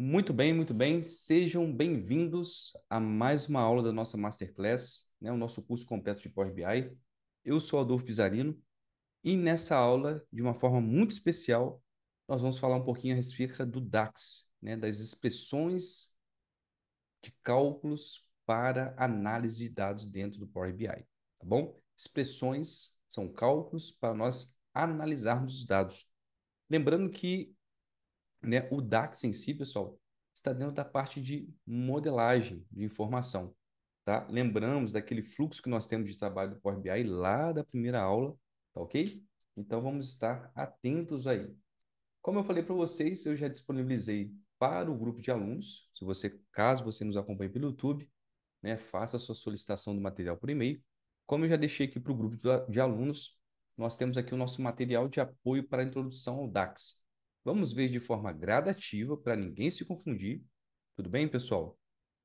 Muito bem, muito bem. Sejam bem-vindos a mais uma aula da nossa Masterclass, né, o nosso curso completo de Power BI. Eu sou Adolfo Pizzarino e nessa aula, de uma forma muito especial, nós vamos falar um pouquinho a respeito do DAX, né, das expressões de cálculos para análise de dados dentro do Power BI, tá bom? Expressões são cálculos para nós analisarmos os dados. Lembrando que, né, o DAX em si, pessoal, está dentro da parte de modelagem de informação, tá? Lembramos daquele fluxo que nós temos de trabalho do Power BI lá da primeira aula, tá ok? Então vamos estar atentos aí. Como eu falei para vocês, eu já disponibilizei para o grupo de alunos. Se você, caso você nos acompanhe pelo YouTube, né, faça a sua solicitação do material por e-mail. Como eu já deixei aqui para o grupo de alunos, nós temos aqui o nosso material de apoio para a introdução ao DAX. Vamos ver de forma gradativa, para ninguém se confundir. Tudo bem, pessoal?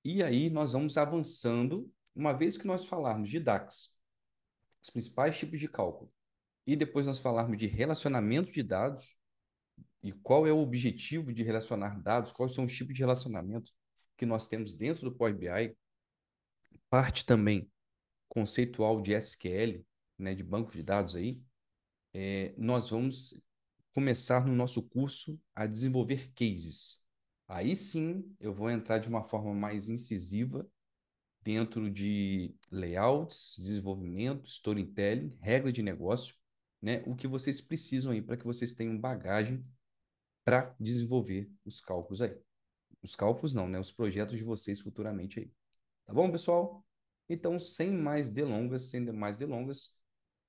E aí nós vamos avançando, uma vez que nós falarmos de DAX, os principais tipos de cálculo, e depois nós falarmos de relacionamento de dados, e qual é o objetivo de relacionar dados, quais são os tipos de relacionamento que nós temos dentro do Power BI, parte também conceitual de SQL, né, de banco de dados aí, nós vamos começar no nosso curso a desenvolver cases. Aí sim, eu vou entrar de uma forma mais incisiva dentro de layouts, desenvolvimento, storytelling, regra de negócio, né? O que vocês precisam aí para que vocês tenham bagagem para desenvolver os cálculos aí. Os cálculos não, né? Os projetos de vocês futuramente aí. Tá bom, pessoal? Então, sem mais delongas,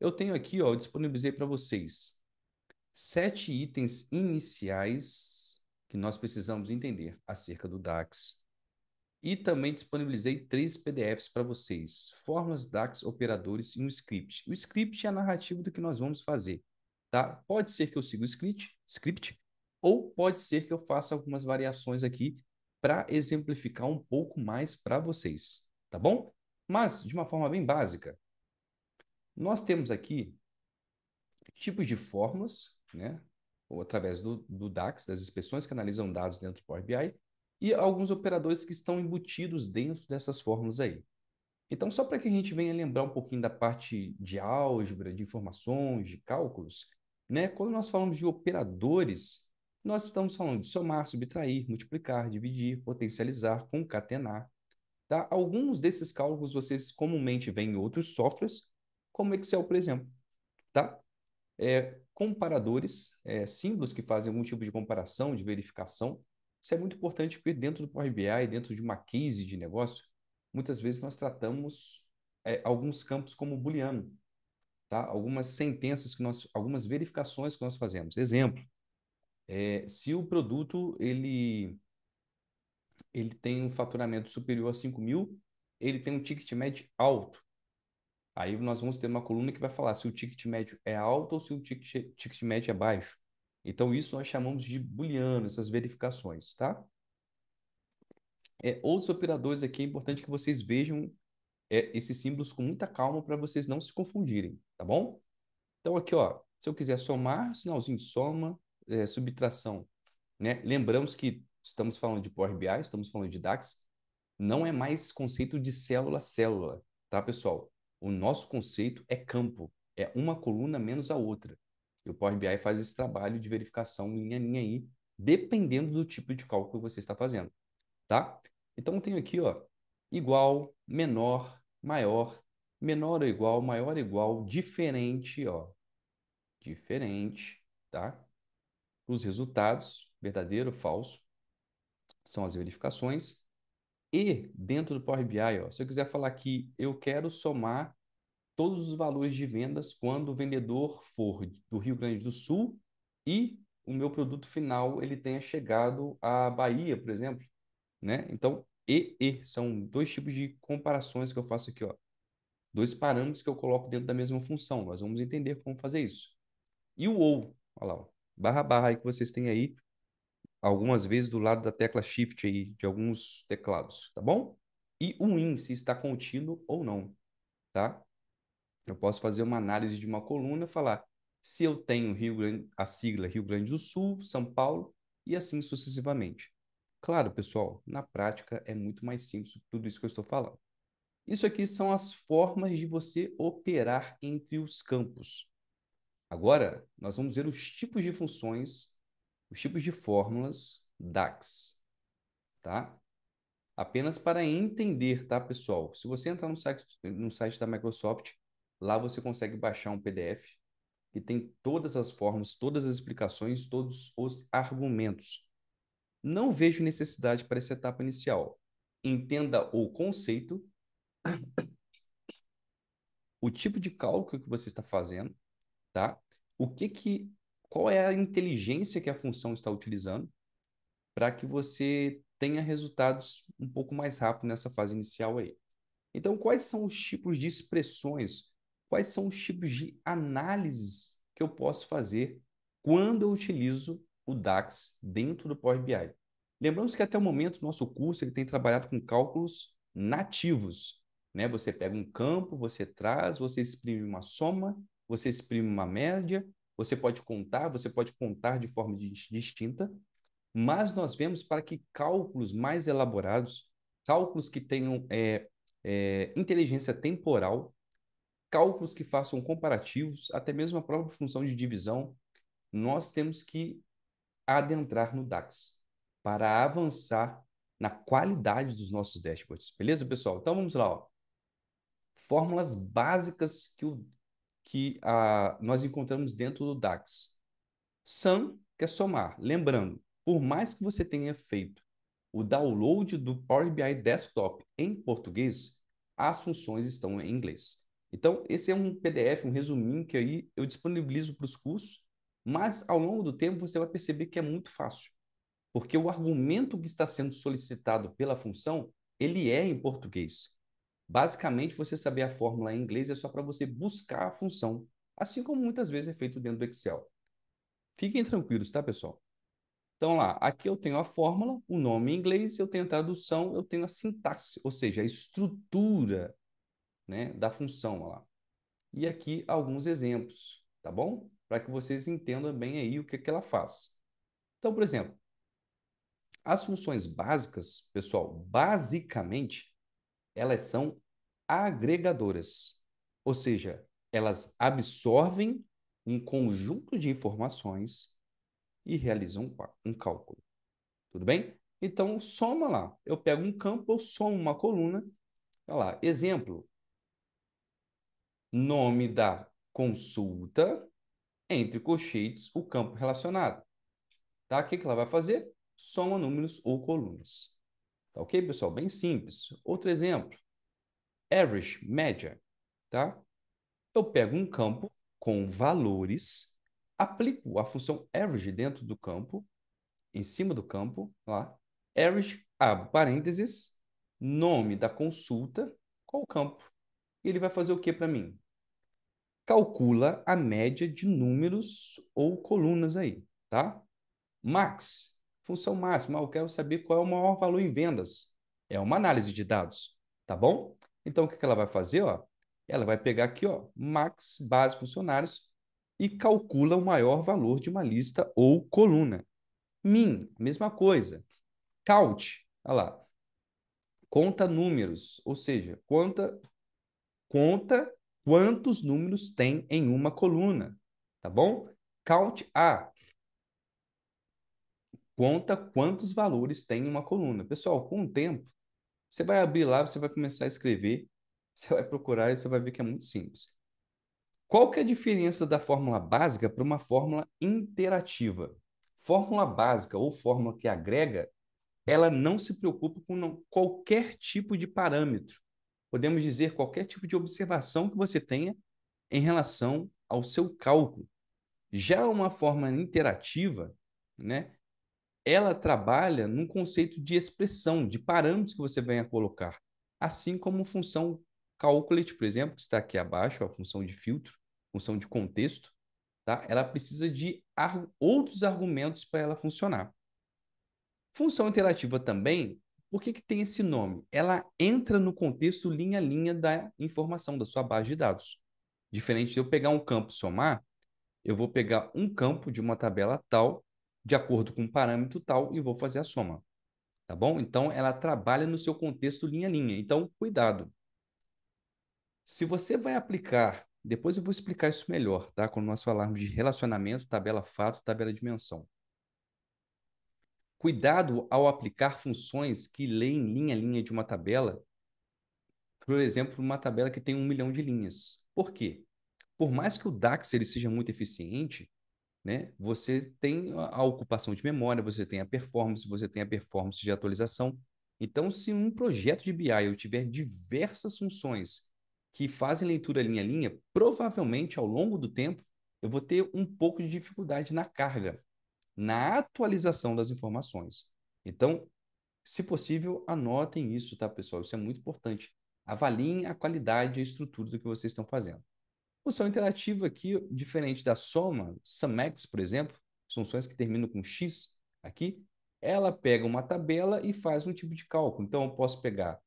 eu tenho aqui, ó, eu disponibilizei para vocês 7 itens iniciais que nós precisamos entender acerca do DAX. E também disponibilizei 3 PDFs para vocês: fórmulas, DAX, operadores e um script. O script é a narrativa do que nós vamos fazer, tá? Pode ser que eu siga o script, ou pode ser que eu faça algumas variações aqui para exemplificar um pouco mais para vocês, tá bom? Mas, de uma forma bem básica, nós temos aqui tipos de fórmulas, né? Ou através do DAX, das inspeções que analisam dados dentro do Power BI, e alguns operadores que estão embutidos dentro dessas fórmulas aí. Então, só para que a gente venha lembrar um pouquinho da parte de álgebra, de informações, de cálculos, né? Quando nós falamos de operadores, nós estamos falando de somar, subtrair, multiplicar, dividir, potencializar, concatenar, tá? Alguns desses cálculos vocês comumente veem em outros softwares, como Excel, por exemplo, tá? Comparadores, símbolos que fazem algum tipo de comparação, de verificação. Isso é muito importante porque dentro do Power BI, dentro de uma case de negócio, muitas vezes nós tratamos alguns campos como booleano, tá? Algumas sentenças algumas verificações que nós fazemos. Exemplo, se o produto ele tem um faturamento superior a 5.000, ele tem um ticket médio alto. Aí nós vamos ter uma coluna que vai falar se o ticket médio é alto ou se o ticket médio é baixo. Então, isso nós chamamos de booleano, essas verificações, tá? Outros operadores aqui, é importante que vocês vejam esses símbolos com muita calma para vocês não se confundirem, tá bom? Então, aqui, ó, se eu quiser somar, sinalzinho de soma, subtração, né? Lembramos que estamos falando de Power BI, estamos falando de DAX, não é mais conceito de célula a célula, tá, pessoal? O nosso conceito é campo, é uma coluna menos a outra. E o Power BI faz esse trabalho de verificação linha a linha aí, dependendo do tipo de cálculo que você está fazendo, tá? Então, eu tenho aqui, ó, igual, menor ou igual, maior ou igual, diferente, ó, diferente, tá? Os resultados, verdadeiro, falso, são as verificações. E dentro do Power BI, ó, se eu quiser falar que eu quero somar todos os valores de vendas quando o vendedor for do Rio Grande do Sul e o meu produto final ele tenha chegado à Bahia, por exemplo, né? Então, são 2 tipos de comparações que eu faço aqui, ó. 2 parâmetros que eu coloco dentro da mesma função. Nós vamos entender como fazer isso. E o ou, olha lá, ó, barra barra aí que vocês têm aí algumas vezes do lado da tecla Shift aí de alguns teclados, tá bom? E o in, se está contínuo ou não, tá? Eu posso fazer uma análise de uma coluna, falar se eu tenho a sigla Rio Grande do Sul, São Paulo e assim sucessivamente. Claro, pessoal, na prática é muito mais simples tudo isso que eu estou falando. Isso aqui são as formas de você operar entre os campos. Agora, nós vamos ver os tipos de funções, os tipos de fórmulas DAX, tá? Apenas para entender, tá, pessoal? Se você entrar no site da Microsoft, lá você consegue baixar um PDF que tem todas as fórmulas, todas as explicações, todos os argumentos. Não vejo necessidade para essa etapa inicial. Entenda o conceito, o tipo de cálculo que você está fazendo, tá? O que que, qual é a inteligência que a função está utilizando para que você tenha resultados um pouco mais rápido nessa fase inicial aí. Então, quais são os tipos de expressões? Quais são os tipos de análises que eu posso fazer quando eu utilizo o DAX dentro do Power BI? Lembramos que até o momento o nosso curso ele tem trabalhado com cálculos nativos, né? Você pega um campo, você traz, você exprime uma soma, você exprime uma média, você pode contar de forma distinta, mas nós vemos para que cálculos mais elaborados, cálculos que tenham inteligência temporal, cálculos que façam comparativos, até mesmo a própria função de divisão, nós temos que adentrar no DAX para avançar na qualidade dos nossos dashboards. Beleza, pessoal? Então vamos lá. Ó. Fórmulas básicas que nós encontramos dentro do DAX. Sum, que é somar. Lembrando, por mais que você tenha feito o download do Power BI Desktop em português, as funções estão em inglês. Então, esse é um PDF, um resuminho que aí eu disponibilizo para os cursos, mas ao longo do tempo você vai perceber que é muito fácil, porque o argumento que está sendo solicitado pela função, ele é em português. Basicamente, você saber a fórmula em inglês é só para você buscar a função, assim como muitas vezes é feito dentro do Excel. Fiquem tranquilos, tá, pessoal? Então, lá, aqui eu tenho a fórmula, o nome em inglês, eu tenho a tradução, eu tenho a sintaxe, ou seja, a estrutura, né, da função lá. E aqui alguns exemplos, tá bom? Para que vocês entendam bem aí o que, que ela faz. Então, por exemplo, as funções básicas, pessoal, basicamente, elas são agregadoras, ou seja, elas absorvem um conjunto de informações e realizam um cálculo. Tudo bem? Então, soma lá. Eu pego um campo, eu somo uma coluna. Olha lá, exemplo, nome da consulta, entre colchetes, o campo relacionado. Tá? O que que ela vai fazer? Soma números ou colunas. Tá ok, pessoal? Bem simples. Outro exemplo, average, média. Tá? Eu pego um campo com valores, aplico a função average dentro do campo, em cima do campo, lá, average, abro parênteses, nome da consulta, qual o campo? Ele vai fazer o que para mim? Calcula a média de números ou colunas aí, tá? Max, função máxima, eu quero saber qual é o maior valor em vendas. É uma análise de dados, tá bom? Então, o que que ela vai fazer, ó? Ela vai pegar aqui, ó, max, base funcionários, e calcula o maior valor de uma lista ou coluna. Min, mesma coisa. Count, olha lá, conta números, ou seja, conta quantos números tem em uma coluna, tá bom? Count A, conta quantos valores tem em uma coluna. Pessoal, com o tempo, você vai abrir lá, você vai começar a escrever, você vai procurar e você vai ver que é muito simples. Qual que é a diferença da fórmula básica para uma fórmula interativa? Fórmula básica ou fórmula que agrega, ela não se preocupa com qualquer tipo de parâmetro. Podemos dizer qualquer tipo de observação que você tenha em relação ao seu cálculo. Já uma forma interativa, né, ela trabalha num conceito de expressão, de parâmetros que você venha colocar, assim como a função calculate, por exemplo, que está aqui abaixo, a função de filtro, função de contexto, tá? Ela precisa de outros argumentos para ela funcionar. Função interativa também, por que que tem esse nome? Ela entra no contexto linha a linha da informação da sua base de dados. Diferente de eu pegar um campo e somar, eu vou pegar um campo de uma tabela tal, de acordo com um parâmetro tal, e vou fazer a soma. tá bom? Então, ela trabalha no seu contexto linha a linha. Então, cuidado. Se você vai aplicar, depois eu vou explicar isso melhor, tá? Quando nós falarmos de relacionamento, tabela fato, tabela dimensão. Cuidado ao aplicar funções que leem linha a linha de uma tabela, por exemplo, uma tabela que tem 1 milhão de linhas. Por quê? Por mais que o DAX ele seja muito eficiente, né? Você tem a ocupação de memória, você tem a performance de atualização. Então, se um projeto de BI eu tiver diversas funções que fazem leitura linha a linha, provavelmente ao longo do tempo eu vou ter um pouco de dificuldade na carga, na atualização das informações. Então, se possível, anotem isso, tá, pessoal? Isso é muito importante. Avaliem a qualidade e a estrutura do que vocês estão fazendo. Função interativa aqui, diferente da soma, SumX, por exemplo, funções que terminam com X aqui, ela pega uma tabela e faz um tipo de cálculo. Então, eu posso pegar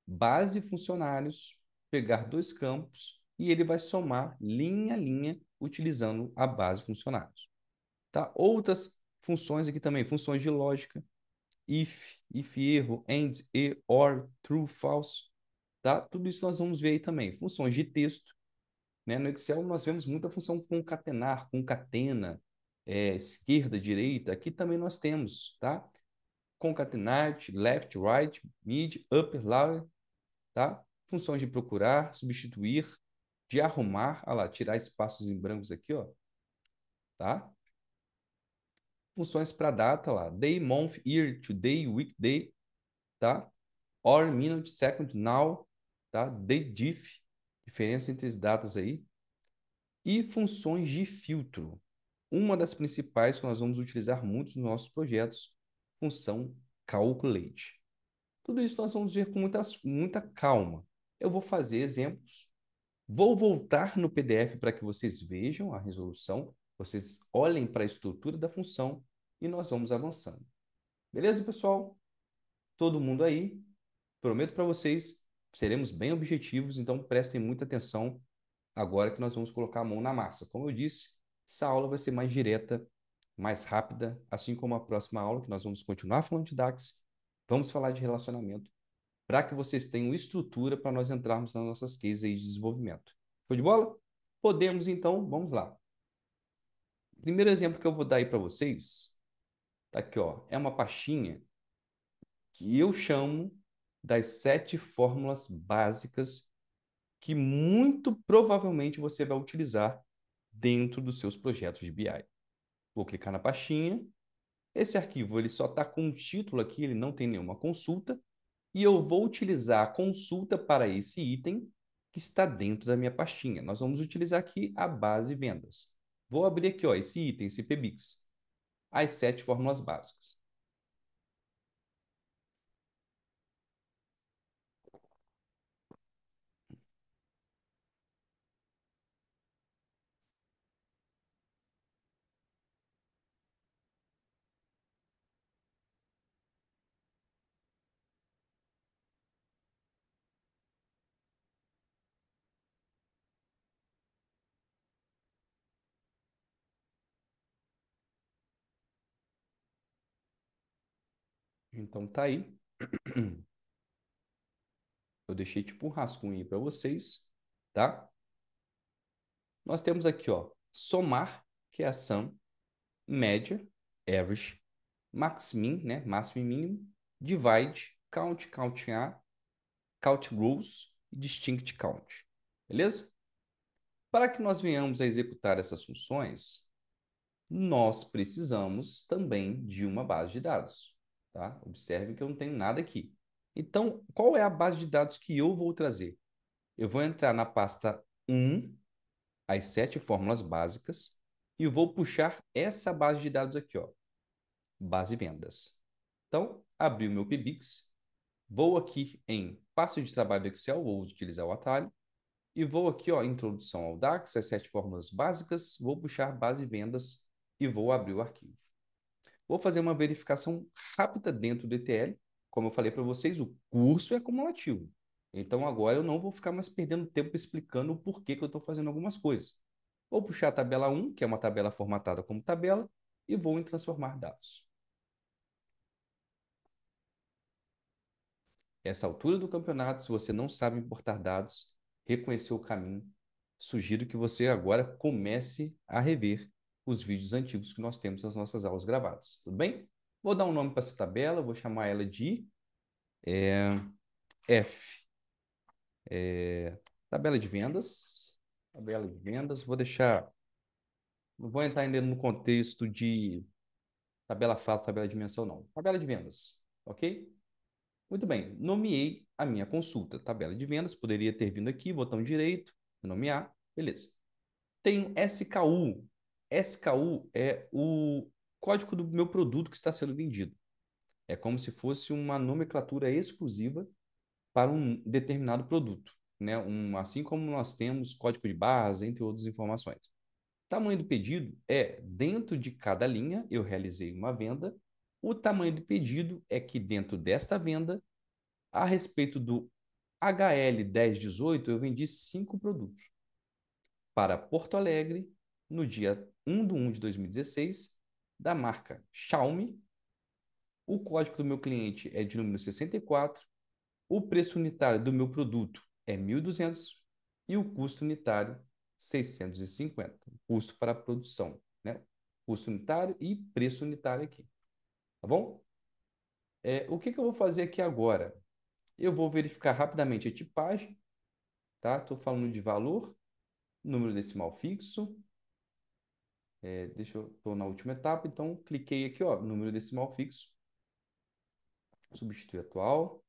base funcionários, pegar dois campos e ele vai somar linha a linha utilizando a base funcionários. Tá? Outras funções aqui também, funções de lógica, if erro, and, e, or, true, false. Tá? Tudo isso nós vamos ver aí também. Funções de texto, né? No Excel, nós vemos muita função concatenar, concatena, esquerda, direita. Aqui também nós temos, tá? Concatenate, left, right, mid, upper, lower, tá? Funções de procurar, substituir, de arrumar, olha lá, tirar espaços em brancos aqui, ó, tá? Funções para data, lá, day, month, year, today, weekday, tá? Hour, minute, second, now, tá? Day, diff, diferença entre as datas aí. E funções de filtro. Uma das principais que nós vamos utilizar muito nos nossos projetos, função calculate. Tudo isso nós vamos ver com muita calma. Eu vou fazer exemplos, vou voltar no PDF para que vocês vejam a resolução, vocês olhem para a estrutura da função e nós vamos avançando. Beleza, pessoal? Todo mundo aí? Prometo para vocês, seremos bem objetivos, então prestem muita atenção agora que nós vamos colocar a mão na massa. Como eu disse, essa aula vai ser mais direta, mais rápida, assim como a próxima aula, que nós vamos continuar falando de DAX, vamos falar de relacionamento, para que vocês tenham estrutura para nós entrarmos nas nossas cases aí de desenvolvimento. Foi de bola? Podemos, então, vamos lá. Primeiro exemplo que eu vou dar aí para vocês, tá aqui, ó, é uma pastinha que eu chamo das 7 fórmulas básicas que muito provavelmente você vai utilizar dentro dos seus projetos de BI. Vou clicar na pastinha. Esse arquivo ele só está com um título aqui, ele não tem nenhuma consulta. E eu vou utilizar a consulta para esse item que está dentro da minha pastinha. Nós vamos utilizar aqui a base vendas. Vou abrir aqui ó, esse item, esse PBIX. As 7 fórmulas básicas. Então tá aí. Eu deixei tipo um rascunho para vocês, tá? Nós temos aqui, ó, somar, que é a sum, média, average, max min, né, máximo e mínimo, divide, count, count A, count rows e distinct count. Beleza? Para que nós venhamos a executar essas funções, nós precisamos também de uma base de dados, tá? Observe que eu não tenho nada aqui. Então, qual é a base de dados que eu vou trazer? Eu vou entrar na pasta 1, as 7 fórmulas básicas, e vou puxar essa base de dados aqui, ó, base vendas. Então, abri o meu PBIX, vou aqui em passo de trabalho do Excel, vou utilizar o atalho, e vou aqui, ó, introdução ao DAX, as 7 fórmulas básicas, vou puxar base vendas e vou abrir o arquivo. Vou fazer uma verificação rápida dentro do ETL. Como eu falei para vocês, o curso é acumulativo. Então agora eu não vou ficar mais perdendo tempo explicando o porquê que eu estou fazendo algumas coisas. Vou puxar a tabela 1, que é uma tabela formatada como tabela, e vou em transformar dados. Essa altura do campeonato, se você não sabe importar dados, reconhecer o caminho, sugiro que você agora comece a rever os vídeos antigos que nós temos nas nossas aulas gravadas. Tudo bem? Vou dar um nome para essa tabela, vou chamar ela de F. Tabela de vendas. Tabela de vendas. Vou deixar. Não vou entrar ainda no contexto de tabela fato, tabela de dimensão, não. Tabela de vendas. Ok? Muito bem, nomeei a minha consulta. Tabela de vendas, poderia ter vindo aqui, botão direito, nomear, beleza. Tenho SKU. SKU é o código do meu produto que está sendo vendido. É como se fosse uma nomenclatura exclusiva para um determinado produto, né? Assim como nós temos código de barras, entre outras informações. Tamanho do pedido é dentro de cada linha, eu realizei uma venda. O tamanho do pedido é que dentro desta venda a respeito do HL 1018, eu vendi 5 produtos para Porto Alegre no dia 1 de 2016, da marca Xiaomi. O código do meu cliente é de número 64, o preço unitário do meu produto é 1.200 e o custo unitário 650. Custo para a produção, né? Custo unitário e preço unitário aqui, tá bom? O que eu vou fazer aqui agora? Eu vou verificar rapidamente a tipagem, tá? Estou falando de valor, número decimal fixo. Deixa eu estou na última etapa, então cliquei aqui, ó, número decimal fixo, substituir atual.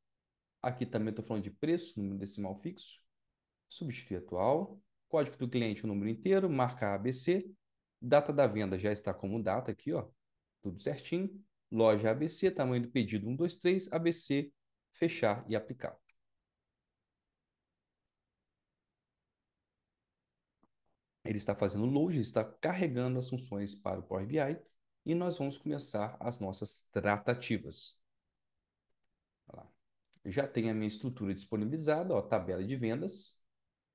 Aqui também estou falando de preço, número decimal fixo, substituir atual. Código do cliente, o número inteiro, marca ABC. Data da venda já está como data aqui, ó, tudo certinho. Loja ABC, tamanho do pedido 123, ABC, fechar e aplicar. Ele está fazendo load, está carregando as funções para o Power BI e nós vamos começar as nossas tratativas. Olha lá. Já tenho a minha estrutura disponibilizada, ó, tabela de vendas.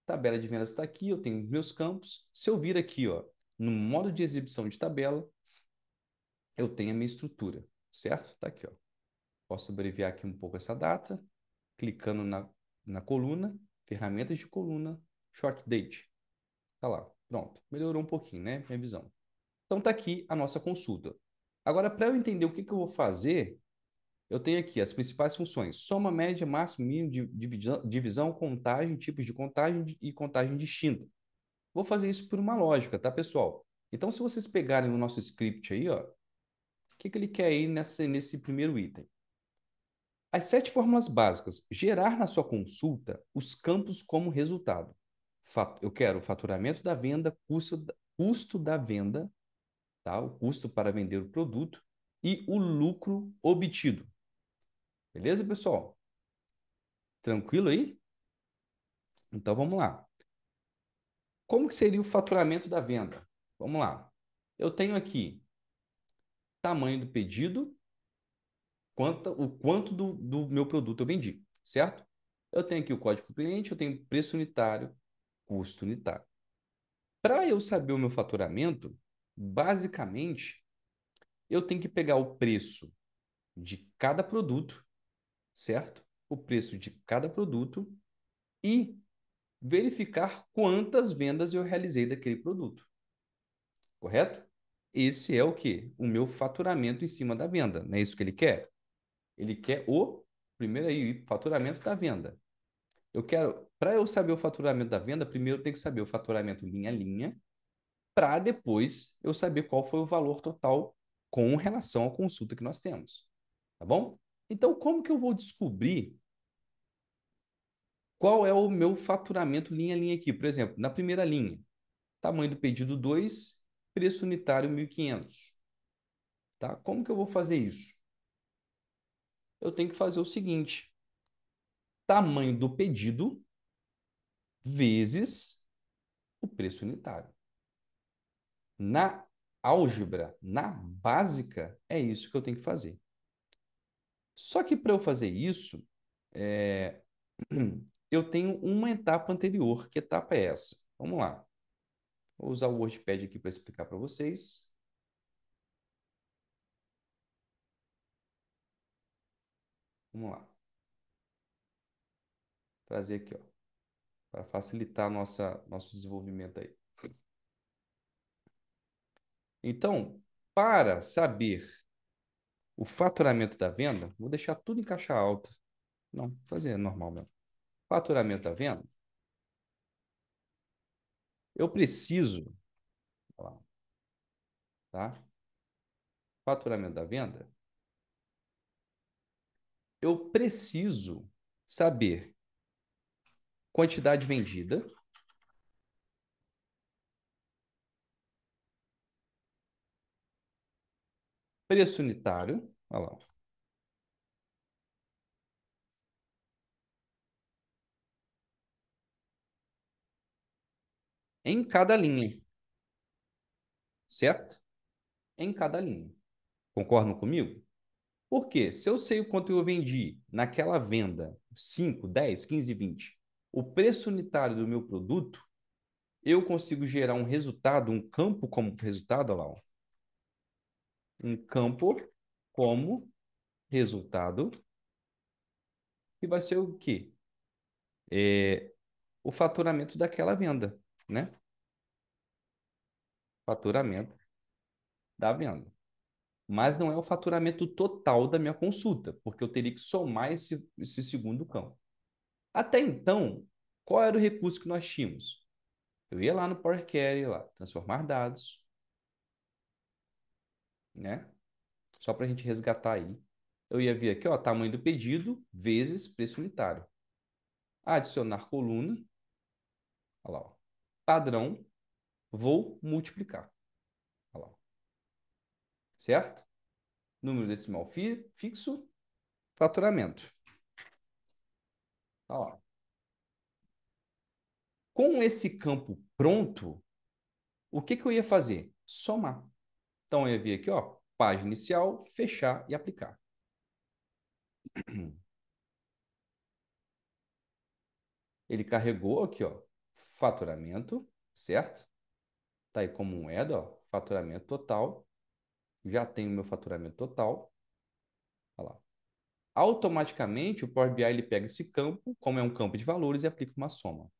Tabela de vendas está aqui, eu tenho meus campos. Se eu vir aqui, ó, no modo de exibição de tabela, eu tenho a minha estrutura, certo? Está aqui, ó. Posso abreviar aqui um pouco essa data, clicando na coluna, ferramentas de coluna, short date. Tá lá, pronto. Melhorou um pouquinho, né? Minha visão. Então tá aqui a nossa consulta. Agora, para eu entender o que eu vou fazer, eu tenho aqui as principais funções: soma, média, máximo, mínimo, divisão, contagem, tipos de contagem e contagem distinta. Vou fazer isso por uma lógica, tá, pessoal? Então, se vocês pegarem o nosso script aí, ó, o que ele quer aí nesse primeiro item? As 7 fórmulas básicas. Gerar na sua consulta os campos como resultado. Eu quero o faturamento da venda, custo da venda, tá? O custo para vender o produto e o lucro obtido. Beleza, pessoal? Tranquilo aí? Então vamos lá. Como que seria o faturamento da venda? Vamos lá. Eu tenho aqui tamanho do pedido, o quanto do meu produto eu vendi, certo? Eu tenho aqui o código do cliente, eu tenho preço unitário, custo unitário. Para eu saber o meu faturamento, basicamente, eu tenho que pegar o preço de cada produto, certo? O preço de cada produto e verificar quantas vendas eu realizei daquele produto, correto? Esse é o quê? O meu faturamento em cima da venda. Não é isso que ele quer? Ele quer primeiro aí, faturamento da venda. Para eu saber o faturamento da venda, primeiro eu tenho que saber o faturamento linha a linha, para depois eu saber qual foi o valor total com relação à consulta que nós temos. Tá bom? Então, como que eu vou descobrir qual é o meu faturamento linha a linha aqui? Por exemplo, na primeira linha, tamanho do pedido 2, preço unitário 1.500. Tá? Como que eu vou fazer isso? Eu tenho que fazer o seguinte: tamanho do pedido vezes o preço unitário. Na álgebra, na básica, é isso que eu tenho que fazer. Só que para eu fazer isso, é, eu tenho uma etapa anterior. Que etapa é essa? Vamos lá. Vou usar o WordPad aqui para explicar para vocês. Vamos lá. trazer aqui, ó, para facilitar nosso desenvolvimento aí. Então, para saber o faturamento da venda, vou deixar tudo em caixa alta. Não, vou fazer normal mesmo. Faturamento da venda, eu preciso, ó lá, tá? Faturamento da venda, eu preciso saber quantidade vendida, preço unitário, olha lá, em cada linha, certo? Em cada linha. Concordam comigo? Porque se eu sei o quanto eu vendi naquela venda, 5, 10, 15, 20, o preço unitário do meu produto, eu consigo gerar um resultado, um campo como resultado, olha lá, ó, um campo como resultado, que vai ser o quê? O faturamento daquela venda, né? Faturamento da venda. Mas não é o faturamento total da minha consulta, porque eu teria que somar esse segundo campo. Até então, qual era o recurso que nós tínhamos? Eu ia lá no Power Query, lá, transformar dados, né? Só para a gente resgatar aí. Eu ia vir aqui, ó, tamanho do pedido vezes preço unitário. Adicionar coluna, olha lá, ó, padrão, vou multiplicar, olha lá, certo? Número decimal fixo, faturamento. Olha lá. Com esse campo pronto, o que que eu ia fazer? Somar. Então, eu ia vir aqui, ó, página inicial, fechar e aplicar. Ele carregou aqui, ó, faturamento, certo? Tá aí como moeda, ó, faturamento total. Já tenho meu faturamento total. Olha lá. Automaticamente, o Power BI ele pega esse campo, como é um campo de valores, e aplica uma soma.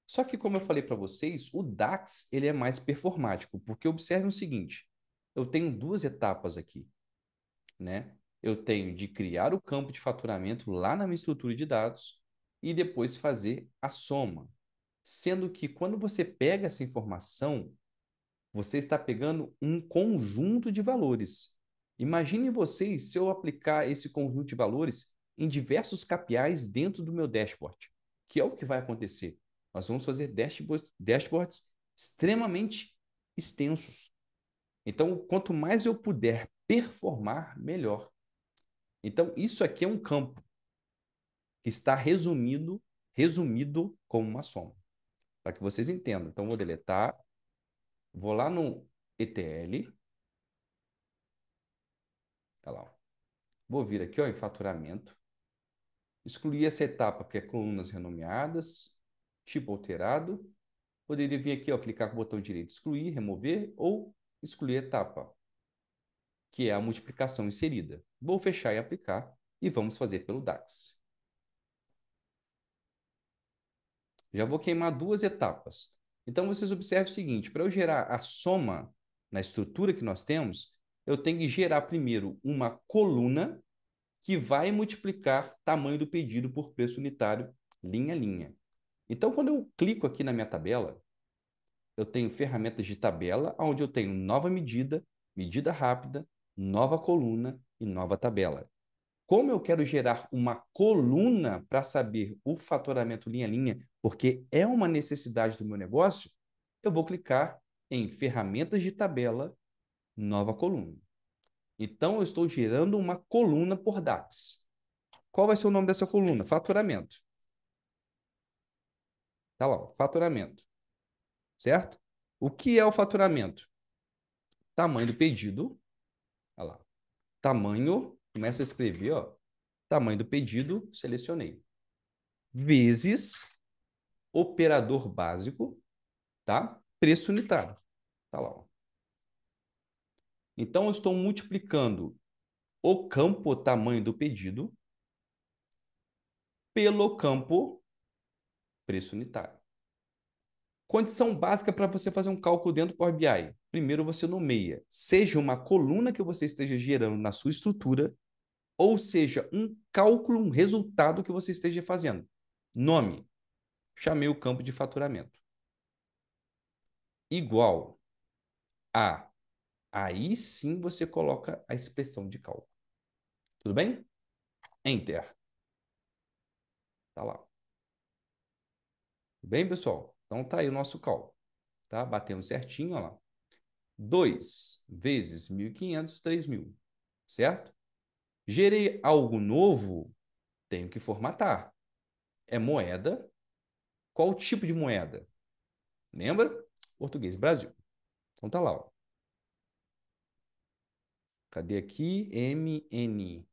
Só que, como eu falei para vocês, o DAX ele é mais performático, porque observe o seguinte: eu tenho duas etapas aqui, né? Eu tenho de criar o campo de faturamento lá na minha estrutura de dados e depois fazer a soma. Sendo que quando você pega essa informação, você está pegando um conjunto de valores. Imagine vocês se eu aplicar esse conjunto de valores em diversos KPIs dentro do meu dashboard, que é o que vai acontecer. Nós vamos fazer dashboards extremamente extensos. Então, quanto mais eu puder performar, melhor. Então, isso aqui é um campo que está resumido como uma soma, para que vocês entendam. Então, vou deletar, vou lá no ETL, tá lá, ó. Vou vir aqui ó, em faturamento, excluir essa etapa que é colunas renomeadas, tipo alterado. Poderia vir aqui, ó, clicar com o botão direito, excluir, remover ou excluir etapa, que é a multiplicação inserida. Vou fechar e aplicar e vamos fazer pelo DAX. Já vou queimar duas etapas. Então, vocês observem o seguinte, para eu gerar a soma na estrutura que nós temos, eu tenho que gerar primeiro uma coluna que vai multiplicar tamanho do pedido por preço unitário, linha a linha. Então, quando eu clico aqui na minha tabela, eu tenho ferramentas de tabela, onde eu tenho nova medida, medida rápida, nova coluna e nova tabela. Como eu quero gerar uma coluna para saber o faturamento linha a linha, porque é uma necessidade do meu negócio, eu vou clicar em ferramentas de tabela, nova coluna. Então, eu estou gerando uma coluna por DAX. Qual vai ser o nome dessa coluna? Faturamento. Tá lá, ó, faturamento, certo? O que é o faturamento? Tamanho do pedido, olha lá. Tamanho, começa a escrever, ó. Tamanho do pedido, selecionei. Vezes operador básico, tá? Preço unitário. Tá lá, ó. Então, eu estou multiplicando o campo tamanho do pedido pelo campo preço unitário. Condição básica para você fazer um cálculo dentro do Power BI. Primeiro você nomeia, seja uma coluna que você esteja gerando na sua estrutura, ou seja, um cálculo, um resultado que você esteja fazendo. Nome, chamei o campo de faturamento. Igual a. Aí sim você coloca a expressão de cálculo. Tudo bem? Enter. Tá lá. Tudo bem, pessoal? Então tá aí o nosso cálculo. Tá? Batendo certinho, ó lá. 2 vezes 1.500, 3.000. Certo? Gerei algo novo, tenho que formatar. É moeda. Qual tipo de moeda? Lembra? Português, Brasil. Então tá lá, ó. Cadê aqui? MN.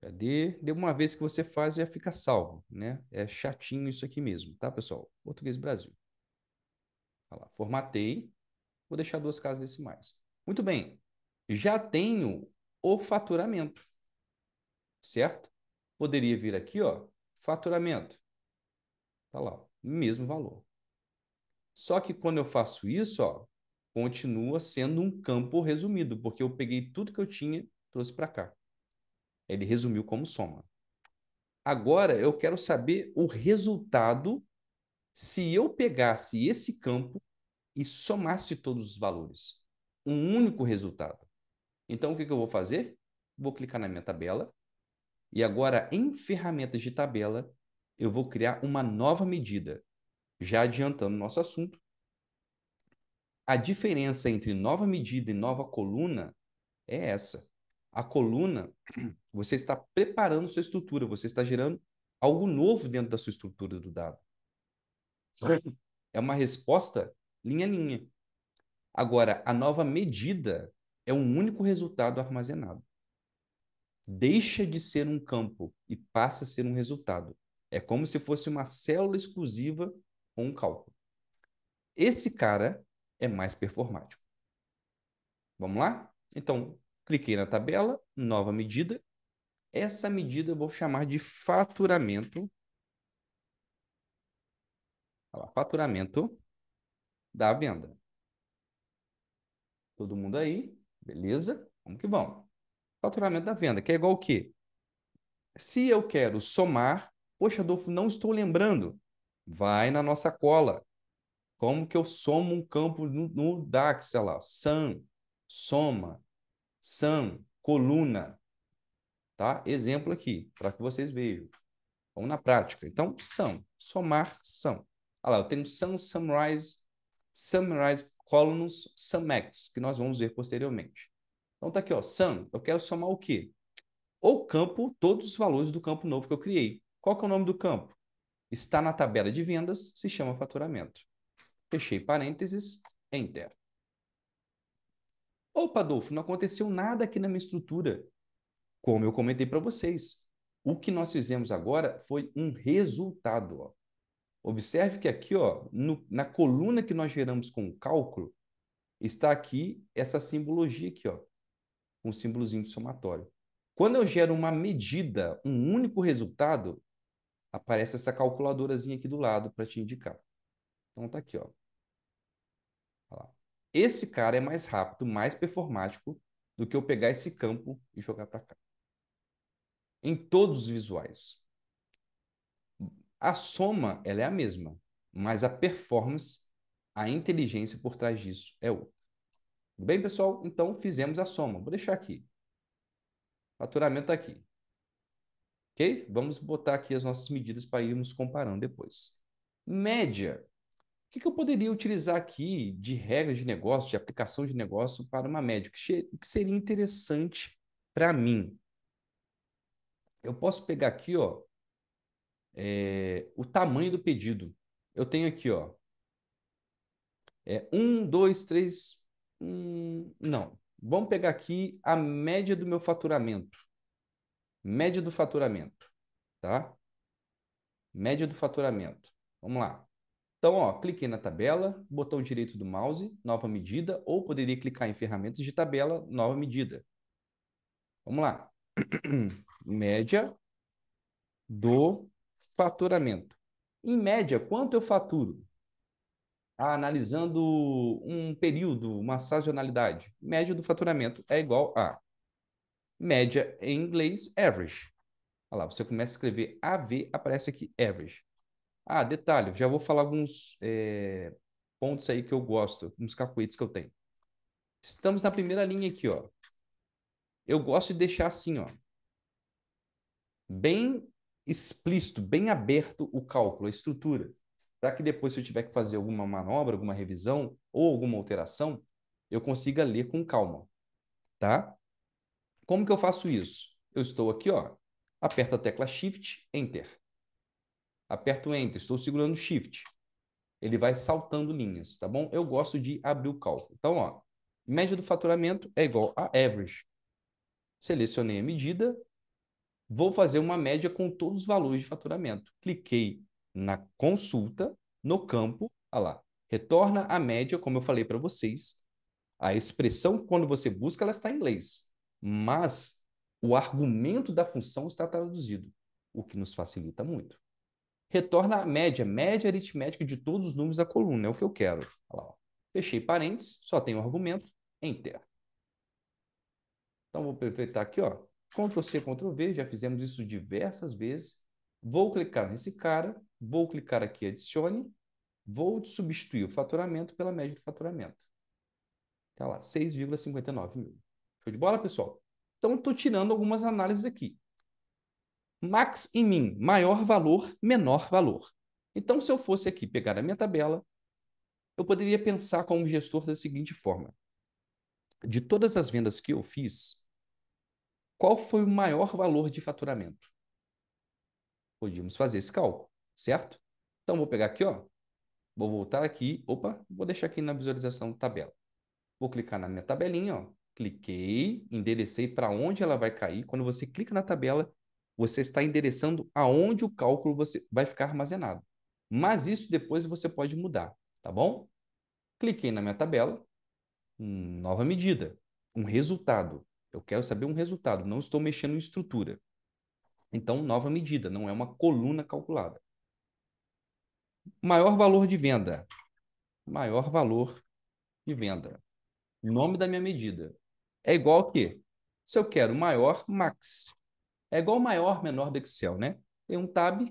Cadê? De uma vez que você faz, já fica salvo, né? É chatinho isso aqui mesmo, tá, pessoal? Português Brasil. Olha lá, formatei. Vou deixar 2 casas decimais. Muito bem. Já tenho o faturamento, certo? Poderia vir aqui, ó, faturamento. Tá lá, ó, mesmo valor. Só que quando eu faço isso, ó, continua sendo um campo resumido, porque eu peguei tudo que eu tinha, trouxe para cá. Ele resumiu como soma. Agora eu quero saber o resultado se eu pegasse esse campo e somasse todos os valores. Um único resultado. Então, o que eu vou fazer? Vou clicar na minha tabela e agora, em ferramentas de tabela, eu vou criar uma nova medida. Já adiantando o nosso assunto, a diferença entre nova medida e nova coluna é essa. A coluna, você está preparando sua estrutura, você está gerando algo novo dentro da sua estrutura do dado. É uma resposta linha a linha. Agora, a nova medida é um único resultado armazenado. Deixa de ser um campo e passa a ser um resultado. É como se fosse uma célula exclusiva com um cálculo. Esse cara é mais performático. Vamos lá? Então, cliquei na tabela, nova medida. Essa medida eu vou chamar de faturamento. Olha lá, faturamento da venda. Todo mundo aí? Beleza? Vamos que vamos. Faturamento da venda, que é igual o quê? Se eu quero somar, poxa, Adolfo, não estou lembrando. Vai na nossa cola. Como que eu somo um campo no DAX, sei lá, sum, soma, sum, coluna, tá? Exemplo aqui, para que vocês vejam. Vamos na prática. Então, sum, somar, sum. Olha lá, eu tenho sum, summarize, summarize columns, sumx, que nós vamos ver posteriormente. Então tá aqui, ó, sum, eu quero somar o quê? O campo, todos os valores do campo novo que eu criei. Qual que é o nome do campo? Está na tabela de vendas, se chama faturamento. Fechei parênteses, enter. Opa, Adolfo, não aconteceu nada aqui na minha estrutura. Como eu comentei para vocês, o que nós fizemos agora foi um resultado. Ó. Observe que aqui, ó, na coluna que nós geramos com o cálculo, está aqui essa simbologia aqui, ó, um símbolozinho de somatório. Quando eu gero uma medida, um único resultado, aparece essa calculadorazinha aqui do lado para te indicar. Então tá aqui, ó. Olha lá. Esse cara é mais rápido, mais performático do que eu pegar esse campo e jogar para cá. Em todos os visuais. A soma, ela é a mesma, mas a performance, a inteligência por trás disso é outra. Bem, pessoal? Então, fizemos a soma. Vou deixar aqui. Faturamento aqui. Ok? Vamos botar aqui as nossas medidas para irmos comparando depois. Média. O que eu poderia utilizar aqui de regras de negócio, de aplicação de negócio para uma média? O que seria interessante para mim? Eu posso pegar aqui, ó, o tamanho do pedido. Eu tenho aqui, ó, 2, 3. Não. Vamos pegar aqui a média do meu faturamento. Média do faturamento, tá? Média do faturamento. Vamos lá. Então, ó, cliquei na tabela, botão direito do mouse, nova medida, ou poderia clicar em ferramentas de tabela, nova medida. Vamos lá. Média do faturamento. Em média, quanto eu faturo? Analisando um período, uma sazonalidade. Média do faturamento é igual a média em inglês, average. Olha lá, você começa a escrever AV, aparece aqui average. Ah, detalhe, já vou falar alguns pontos aí que eu gosto, uns cacuetes que eu tenho. Estamos na primeira linha aqui, ó. Eu gosto de deixar assim, ó, bem explícito, bem aberto o cálculo, a estrutura, para que depois, se eu tiver que fazer alguma manobra, alguma revisão ou alguma alteração, eu consiga ler com calma, tá? Como que eu faço isso? Eu estou aqui, ó, aperto a tecla Shift, Enter. Aperto Enter, estou segurando o Shift. Ele vai saltando linhas, tá bom? Eu gosto de abrir o cálculo. Então, ó, média do faturamento é igual a average. Selecionei a medida, vou fazer uma média com todos os valores de faturamento. Cliquei na consulta, no campo, olha lá, retorna a média, como eu falei para vocês. A expressão, quando você busca, ela está em inglês, mas o argumento da função está traduzido, o que nos facilita muito. Retorna a média, média aritmética de todos os números da coluna, é o que eu quero. Olha lá, ó. Fechei parênteses, só tem o argumento, Enter. Então, vou aproveitar aqui, ó, Ctrl C, Ctrl V, já fizemos isso diversas vezes. Vou clicar nesse cara, vou clicar aqui, adicione, vou substituir o faturamento pela média do faturamento. Tá lá, 6,59 mil. Show de bola, pessoal? Então, estou tirando algumas análises aqui. Max e min, maior valor, menor valor. Então, se eu fosse aqui pegar a minha tabela, eu poderia pensar como gestor da seguinte forma. De todas as vendas que eu fiz, qual foi o maior valor de faturamento? Podíamos fazer esse cálculo, certo? Então, vou pegar aqui, ó. Vou voltar aqui. Opa, vou deixar aqui na visualização da tabela. Vou clicar na minha tabelinha, ó. Cliquei, enderecei para onde ela vai cair. Quando você clica na tabela, você está endereçando aonde o cálculo você vai ficar armazenado. Mas isso depois você pode mudar, tá bom? Cliquei na minha tabela, nova medida, um resultado. Eu quero saber um resultado, não estou mexendo em estrutura. Então, nova medida, não é uma coluna calculada. Maior valor de venda. Maior valor de venda. Nome da minha medida. É igual a quê? Se eu quero maior, max. É igual maior, menor do Excel, né? Tem um tab.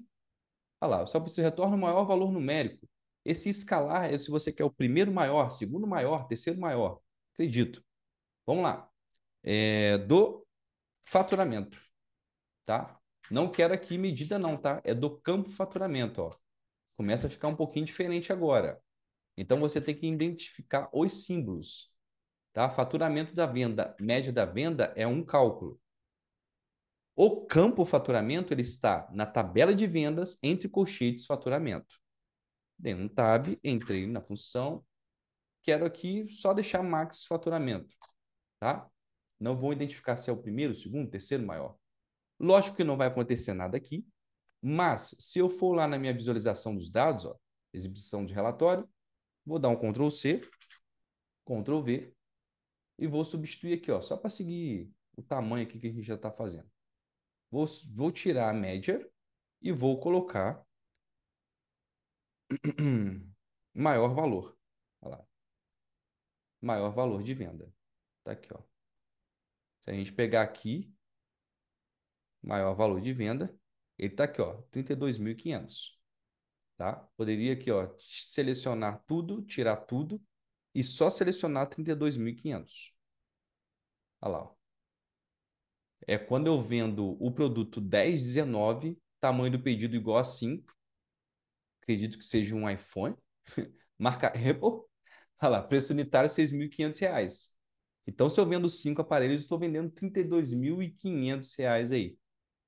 Olha lá, eu só preciso retornar o maior valor numérico. Esse escalar é se você quer o primeiro maior, segundo maior, terceiro maior. Acredito. Vamos lá. Do faturamento, tá? Não quero aqui medida não, tá? É do campo faturamento, ó. Começa a ficar um pouquinho diferente agora. Então, você tem que identificar os símbolos, tá? Faturamento da venda, média da venda é um cálculo. O campo faturamento ele está na tabela de vendas entre colchetes faturamento. Dei um tab, entrei na função, quero aqui só deixar max faturamento, tá? Não vou identificar se é o primeiro, segundo, terceiro maior. Lógico que não vai acontecer nada aqui, mas se eu for lá na minha visualização dos dados, ó, exibição de relatório, vou dar um Ctrl C, Ctrl V e vou substituir aqui, ó, só para seguir o tamanho aqui que a gente já está fazendo. Vou tirar a média e vou colocar maior valor. Olha lá. Maior valor de venda. Tá aqui, ó. Se a gente pegar aqui, maior valor de venda, ele tá aqui, ó, 32.500, tá? Poderia aqui, ó, selecionar tudo, tirar tudo e só selecionar 32.500. Olha lá, ó. É quando eu vendo o produto 10,19, tamanho do pedido igual a 5, acredito que seja um iPhone. Marca Apple, olha lá, preço unitário R$ 6.500. Então, se eu vendo 5 aparelhos, estou vendendo R$ 32.500 aí.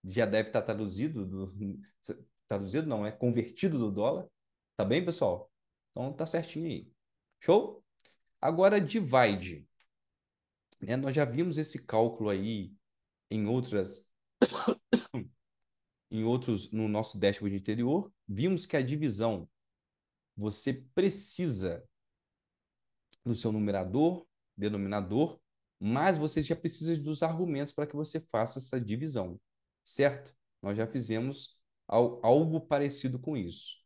Já deve estar traduzido, traduzido não, é convertido do dólar. Tá bem, pessoal? Então, tá certinho aí. Show? Agora, divide. Né? Nós já vimos esse cálculo aí em outros, no nosso dashboard anterior. Vimos que a divisão, você precisa no seu numerador, denominador, mas você já precisa dos argumentos para que você faça essa divisão, certo? Nós já fizemos algo parecido com isso.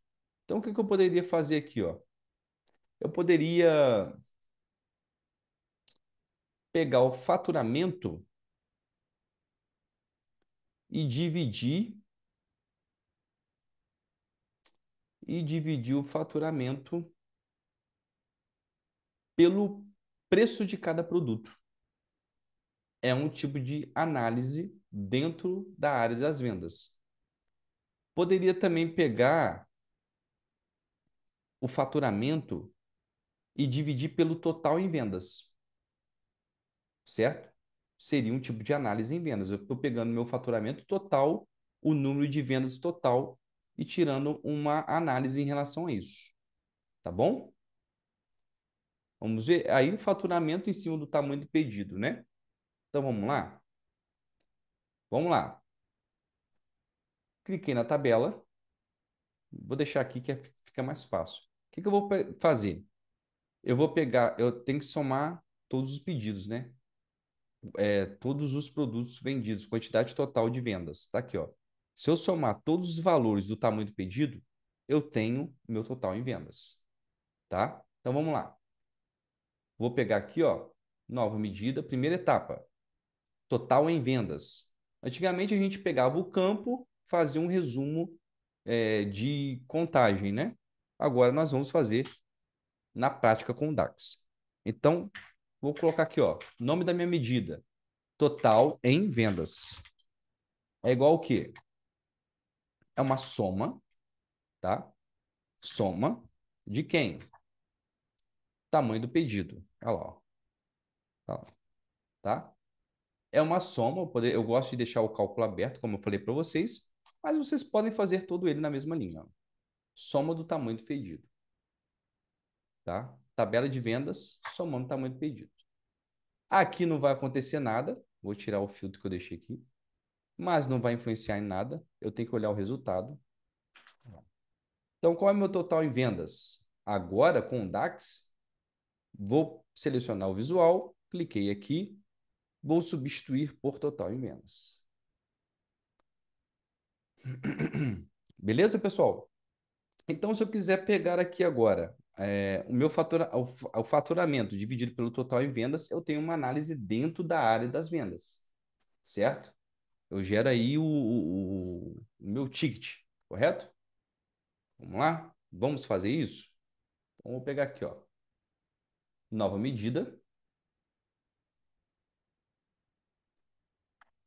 Então, o que que eu poderia fazer aqui, ó? Eu poderia pegar o faturamento e dividir o faturamento pelo preço de cada produto. É um tipo de análise dentro da área das vendas. Poderia também pegar o faturamento e dividir pelo total em vendas, certo? Seria um tipo de análise em vendas. Eu estou pegando meu faturamento total, o número de vendas total e tirando uma análise em relação a isso, tá bom? Vamos ver aí o faturamento em cima do tamanho do pedido, né? Então vamos lá? Vamos lá. Cliquei na tabela. Vou deixar aqui que fica mais fácil. O que que eu vou fazer? Eu vou pegar, eu tenho que somar todos os pedidos, né? Todos os produtos vendidos, quantidade total de vendas. Tá aqui, ó. Se eu somar todos os valores do tamanho do pedido, eu tenho meu total em vendas, tá? Então vamos lá. Vou pegar aqui, ó, nova medida, primeira etapa, total em vendas. Antigamente a gente pegava o campo, fazia um resumo de contagem, né? Agora nós vamos fazer na prática com o DAX. Então, vou colocar aqui, ó, nome da minha medida, total em vendas. É igual o quê? É uma soma, tá? Soma de quem? Tamanho do pedido. Olha lá, ó. Tá lá, tá? É uma soma, eu gosto de deixar o cálculo aberto, como eu falei para vocês, mas vocês podem fazer todo ele na mesma linha, ó. Soma do tamanho do pedido, tá? Tabela de vendas, somando o tamanho do pedido. Aqui não vai acontecer nada, vou tirar o filtro que eu deixei aqui, mas não vai influenciar em nada, eu tenho que olhar o resultado. Então, qual é o meu total em vendas? Agora, com o DAX, vou selecionar o visual, cliquei aqui, vou substituir por total em vendas. Beleza, pessoal? Então, se eu quiser pegar aqui agora o faturamento dividido pelo total em vendas, eu tenho uma análise dentro da área das vendas, certo? Eu gero aí o meu ticket, correto? Vamos lá? Vamos fazer isso? Então, vou pegar aqui, ó, nova medida.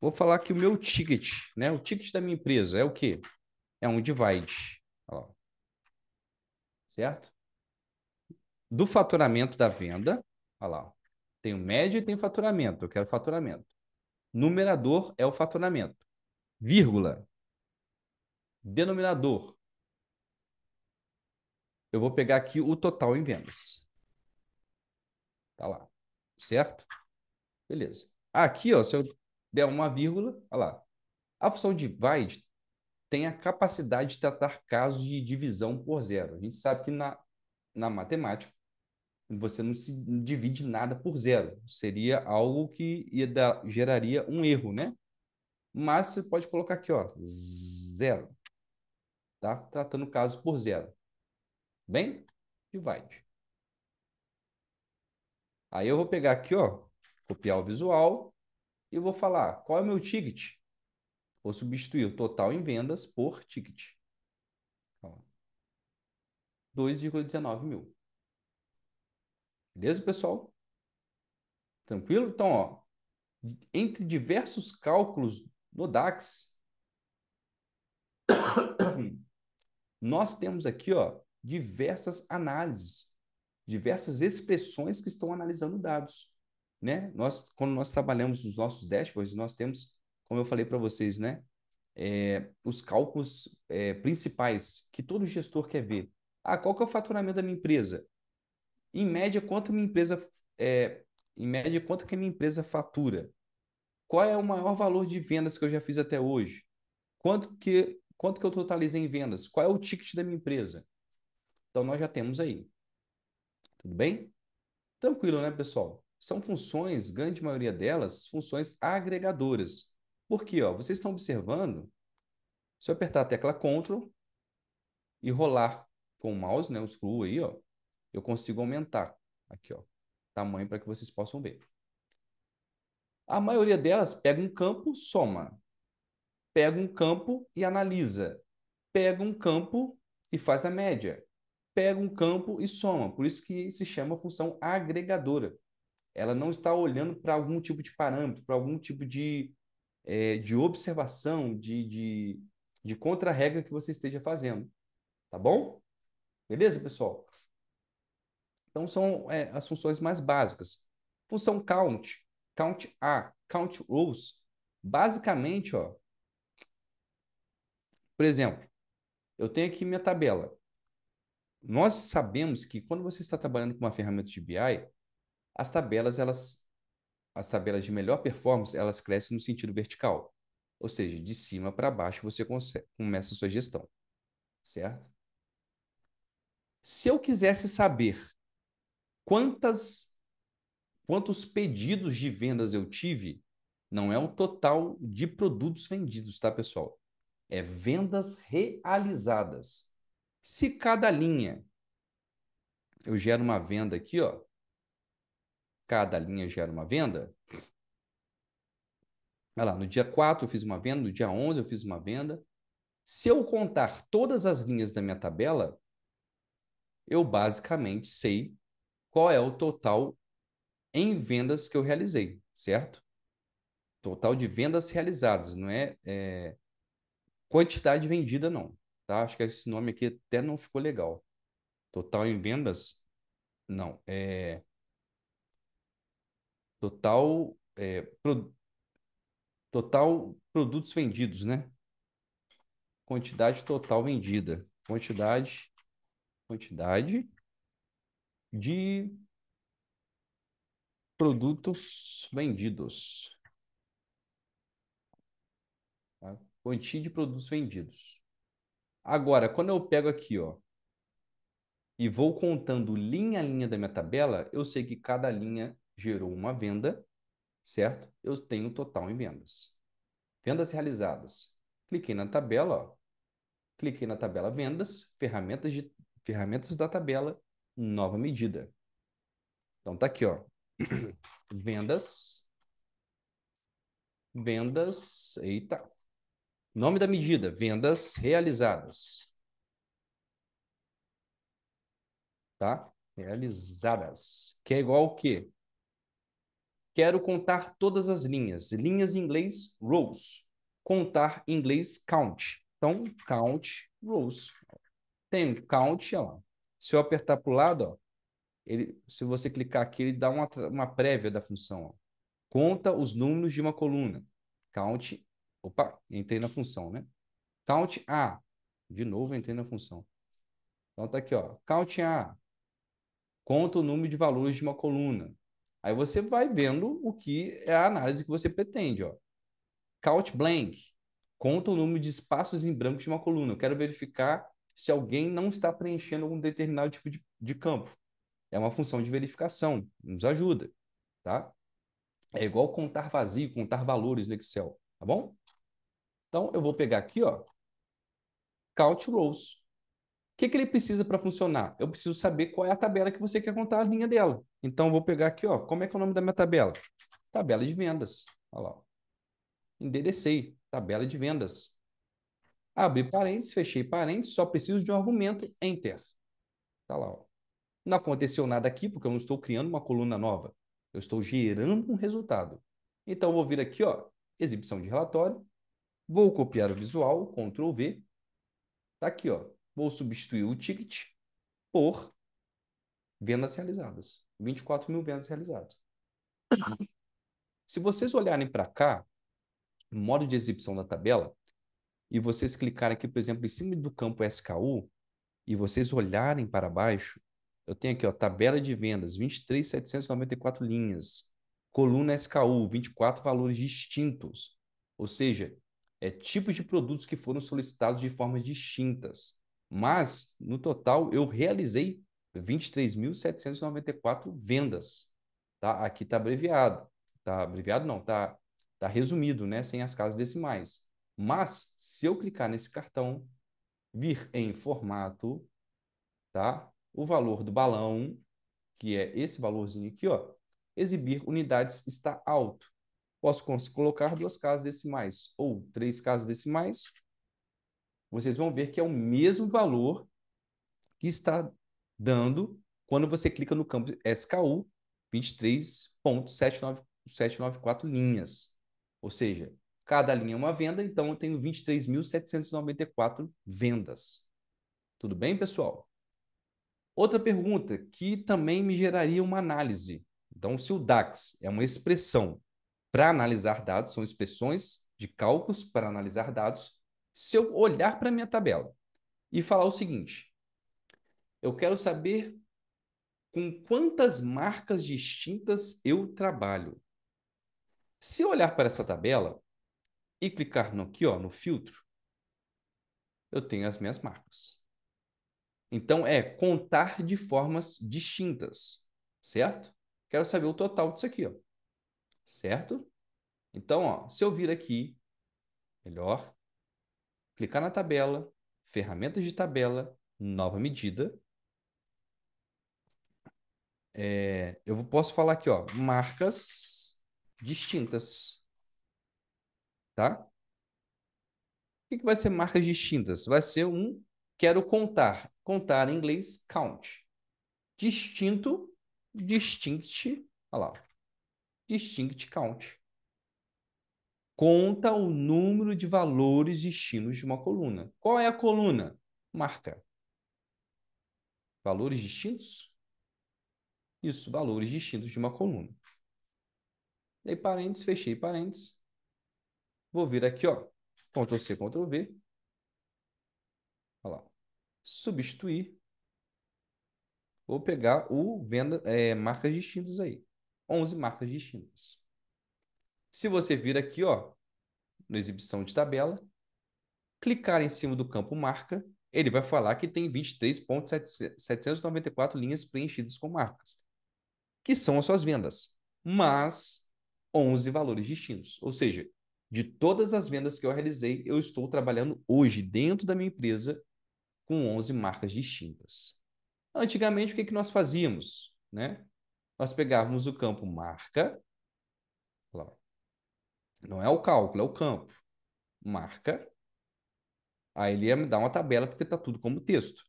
Vou falar que o meu ticket, né? O ticket da minha empresa é o quê? É um divide, ó, certo? Do faturamento da venda, olha lá, ó, tem o médio e tem o faturamento. Eu quero faturamento. Numerador é o faturamento. Vírgula. Denominador. Eu vou pegar aqui o total em vendas. Tá lá. Certo? Beleza. Aqui, ó, se eu der uma vírgula, olha lá. A função divide tem a capacidade de tratar casos de divisão por zero. A gente sabe que na matemática você não se divide nada por zero. Seria algo que geraria um erro, né? Mas você pode colocar aqui, ó, zero, tá? Tratando casos por zero. Bem? Divide. Aí eu vou pegar aqui, ó, copiar o visual e vou falar qual é o meu ticket. Vou substituir o total em vendas por ticket. 2,19 mil. Beleza, pessoal? Tranquilo? Então, ó, entre diversos cálculos no DAX, nós temos aqui, ó, diversas análises, diversas expressões que estão analisando dados, né? Quando nós trabalhamos os nossos dashboards, nós temos, como eu falei para vocês, né? Os cálculos principais que todo gestor quer ver. Ah, qual que é o faturamento da minha empresa? Em média, é, em média, quanto que a minha empresa fatura? Qual é o maior valor de vendas que eu já fiz até hoje? Quanto que eu totalizei em vendas? Qual é o ticket da minha empresa? Então, nós já temos aí. Tudo bem? Tranquilo, né, pessoal? São funções, grande maioria delas, funções agregadoras. Por quê? Ó, vocês estão observando Se eu apertar a tecla Ctrl e rolar com o mouse, né, o scroll aí, ó, eu consigo aumentar aqui, ó, tamanho para que vocês possam ver. A maioria delas pega um campo, soma. Pega um campo e analisa. Pega um campo e faz a média. Pega um campo e soma. Por isso que se chama função agregadora. Ela não está olhando para algum tipo de parâmetro, para algum tipo de observação, de contra-regra que você esteja fazendo. Tá bom? Beleza, pessoal? Então, são as funções mais básicas. Função count, count A, count rows. Basicamente, ó, por exemplo, eu tenho aqui minha tabela. Nós sabemos que quando você está trabalhando com uma ferramenta de BI, as tabelas, as tabelas de melhor performance, elas crescem no sentido vertical. Ou seja, de cima para baixo você começa a sua gestão, certo? Se eu quisesse saber quantas quantos pedidos de vendas eu tive, não é o total de produtos vendidos, tá, pessoal? É vendas realizadas. Se cada linha eu gero uma venda aqui, ó, cada linha gera uma venda. Olha lá, no dia 4 eu fiz uma venda, no dia 11 eu fiz uma venda. Se eu contar todas as linhas da minha tabela, eu basicamente sei qual é o total em vendas que eu realizei, certo? Total de vendas realizadas, não é quantidade vendida, não. Tá? Acho que esse nome aqui até não ficou legal. Total em vendas, não. Total, total produtos vendidos, né? Quantidade total vendida. Quantidade de produtos vendidos. Tá? Quantia de produtos vendidos. Agora, quando eu pego aqui, ó, e vou contando linha a linha da minha tabela, eu sei que cada linha gerou uma venda, certo? Eu tenho o total em vendas. Vendas realizadas. Cliquei na tabela, ó. Cliquei na tabela vendas, ferramentas da tabela, nova medida. Então tá aqui, ó. Vendas, eita. Nome da medida, vendas realizadas, tá? Realizadas. Que é igual ao quê? Quero contar todas as linhas. Linhas em inglês, rows. Contar em inglês, count. Então, count rows. Tem um count, ó. Se eu apertar para o lado, ó, se você clicar aqui, ele dá uma prévia da função. Ó. Conta os números de uma coluna. Count. Opa, entrei na função, né? Count A. De novo, entrei na função. Então tá aqui, ó. Count A. Conta o número de valores de uma coluna. Aí você vai vendo o que é a análise que você pretende, ó. Count blank. Conta o número de espaços em branco de uma coluna. Eu quero verificar se alguém não está preenchendo algum determinado tipo de campo. É uma função de verificação, nos ajuda, tá? É igual contar vazio, contar valores no Excel, tá bom? Então, eu vou pegar aqui, ó, count rows. O que que ele precisa para funcionar? Eu preciso saber qual é a tabela que você quer contar a linha dela. Então, eu vou pegar aqui, ó, como é que é o nome da minha tabela? Tabela de vendas. Olha lá. Enderecei, tabela de vendas. Abri parênteses, fechei parênteses, só preciso de um argumento, enter. Tá lá, ó. Não aconteceu nada aqui, porque eu não estou criando uma coluna nova. Eu estou gerando um resultado. Então, eu vou vir aqui, ó, exibição de relatório. Vou copiar o visual, Ctrl V. Tá aqui, ó. Vou substituir o ticket por vendas realizadas. 24 mil vendas realizadas. Se vocês olharem para cá, no modo de exibição da tabela, e vocês clicarem aqui, por exemplo, em cima do campo SKU, e vocês olharem para baixo, eu tenho aqui, ó, tabela de vendas, 23.794 linhas, coluna SKU, 24 valores distintos, ou seja, tipos de produtos que foram solicitados de formas distintas. Mas, no total, eu realizei 23.794 vendas. Tá? Aqui está abreviado. Tá abreviado não, tá resumido, né? Sem as casas decimais. Mas, se eu clicar nesse cartão, vir em formato, tá? O valor do balão, que é esse valorzinho aqui, ó, exibir unidades está alto. Posso colocar 2 casas decimais ou 3 casas decimais. Vocês vão ver que é o mesmo valor que está dando quando você clica no campo SKU 23.794 linhas. Ou seja, cada linha é uma venda, então eu tenho 23.794 vendas. Tudo bem, pessoal? Outra pergunta que também me geraria uma análise. Então, se o DAX é uma expressão para analisar dados, são expressões de cálculos para analisar dados, se eu olhar para a minha tabela e falar o seguinte, eu quero saber com quantas marcas distintas eu trabalho. Se eu olhar para essa tabela e clicar aqui, ó, no filtro, eu tenho as minhas marcas. Então, é contar de formas distintas, certo? Quero saber o total disso aqui, ó, certo? Então, ó, se eu vir aqui, melhor, clicar na tabela, ferramentas de tabela, nova medida, eu posso falar aqui, ó, marcas distintas, tá? O que vai ser marcas distintas? Vai ser quero contar. Contar em inglês, count. Distinto, distinct, olha lá, distinct count. Conta o número de valores distintos de uma coluna. Qual é a coluna? Marca. Valores distintos? Isso, valores distintos de uma coluna. Dei parênteses, fechei parênteses. Vou vir aqui, ó, Ctrl C, Ctrl V. Olha lá. Substituir. Vou pegar marcas distintas aí. 11 marcas distintas. Se você vir aqui, ó, na exibição de tabela, clicar em cima do campo marca, ele vai falar que tem 23.794 linhas preenchidas com marcas, que são as suas vendas, mas 11 valores distintos. Ou seja, de todas as vendas que eu realizei, eu estou trabalhando hoje dentro da minha empresa com 11 marcas distintas. Antigamente, o que nós fazíamos? Né? Nós pegávamos o campo marca, não é o cálculo, é o campo, marca, aí ele ia me dar uma tabela porque está tudo como texto.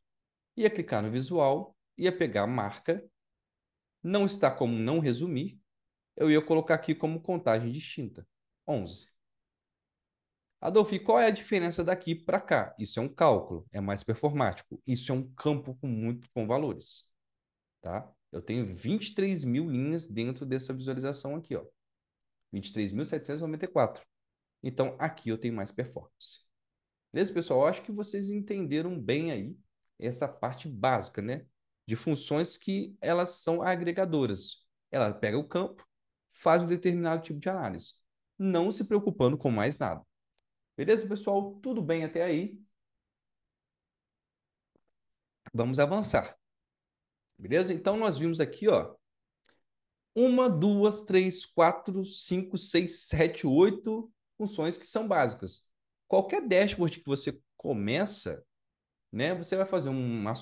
Ia clicar no visual, ia pegar a marca, não está como não resumir, eu ia colocar aqui como contagem distinta, 11. Adolfo, qual é a diferença daqui para cá? Isso é um cálculo, é mais performático. Isso é um campo com valores, tá? Eu tenho 23 mil linhas dentro dessa visualização aqui, ó. 23.794. Então, aqui eu tenho mais performance. Beleza, pessoal? Eu acho que vocês entenderam bem aí essa parte básica, né? De funções que elas são agregadoras. Ela pega o campo, faz um determinado tipo de análise, não se preocupando com mais nada. Beleza, pessoal? Tudo bem até aí? Vamos avançar. Beleza? Então, nós vimos aqui, ó, 1, 2, 3, 4, 5, 6, 7, 8 funções que são básicas. Qualquer dashboard que você começa, né, você vai fazer uma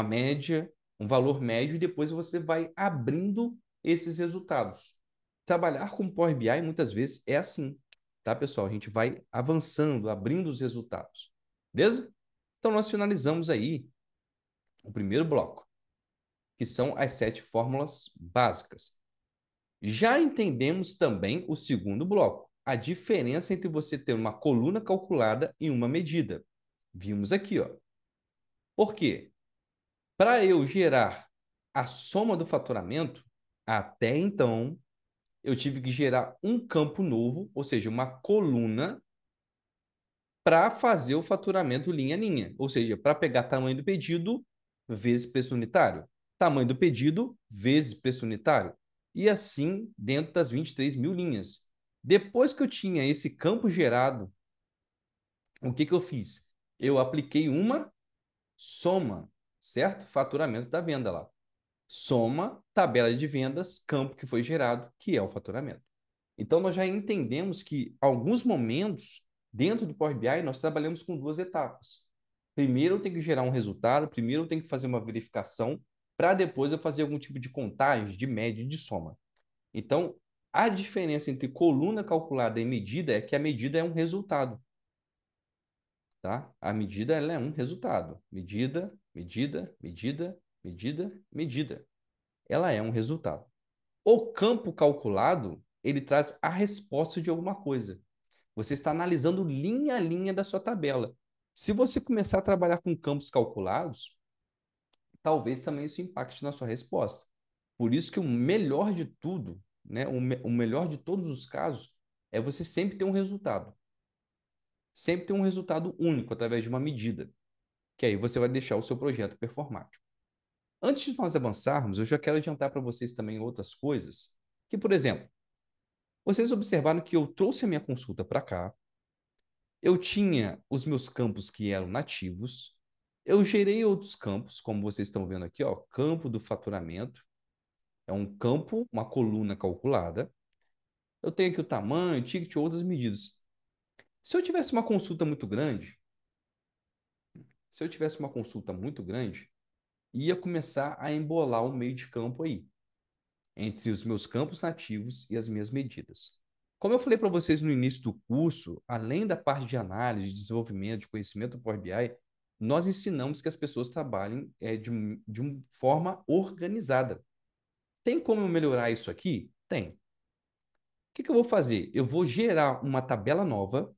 média, um valor médio e depois você vai abrindo esses resultados. Trabalhar com Power BI muitas vezes é assim, tá, pessoal? A gente vai avançando, abrindo os resultados. Beleza? Então, nós finalizamos aí o primeiro bloco, que são as 7 fórmulas básicas. Já entendemos também o segundo bloco, a diferença entre você ter uma coluna calculada e uma medida. Vimos aqui, ó. Por quê? Para eu gerar a soma do faturamento, até então, eu tive que gerar um campo novo, ou seja, uma coluna, para fazer o faturamento linha a linha. Ou seja, para pegar tamanho do pedido vezes preço unitário. Tamanho do pedido vezes preço unitário. E assim dentro das 23 mil linhas. Depois que eu tinha esse campo gerado, o que eu fiz? Eu apliquei uma soma, certo? Faturamento da venda lá. Soma, tabela de vendas, campo que foi gerado, que é o faturamento. Então, nós já entendemos que, em alguns momentos, dentro do Power BI, nós trabalhamos com duas etapas. Primeiro, eu tenho que gerar um resultado, primeiro, eu tenho que fazer uma verificação, para depois eu fazer algum tipo de contagem, de média e de soma. Então, a diferença entre coluna calculada e medida é que a medida é um resultado, tá? A medida ela é um resultado. Medida, medida, medida, medida, medida. Ela é um resultado. O campo calculado, ele traz a resposta de alguma coisa. Você está analisando linha a linha da sua tabela. Se você começar a trabalhar com campos calculados, talvez também isso impacte na sua resposta. Por isso que o melhor de tudo, né, o melhor de todos os casos, é você sempre ter um resultado. Sempre ter um resultado único através de uma medida, que aí você vai deixar o seu projeto performático. Antes de nós avançarmos, eu já quero adiantar para vocês também outras coisas, que, por exemplo, vocês observaram que eu trouxe a minha consulta para cá, eu tinha os meus campos que eram nativos, eu gerei outros campos, como vocês estão vendo aqui, ó, campo do faturamento, é um campo, uma coluna calculada. Eu tenho aqui o tamanho, ticket, outras medidas. Se eu tivesse uma consulta muito grande, se eu tivesse uma consulta muito grande, ia começar a embolar o meio de campo aí, entre os meus campos nativos e as minhas medidas. Como eu falei para vocês no início do curso, além da parte de análise, de desenvolvimento, de conhecimento do Power BI, nós ensinamos que as pessoas trabalhem de uma forma organizada. Tem como eu melhorar isso aqui? Tem. O que eu vou fazer? Eu vou gerar uma tabela nova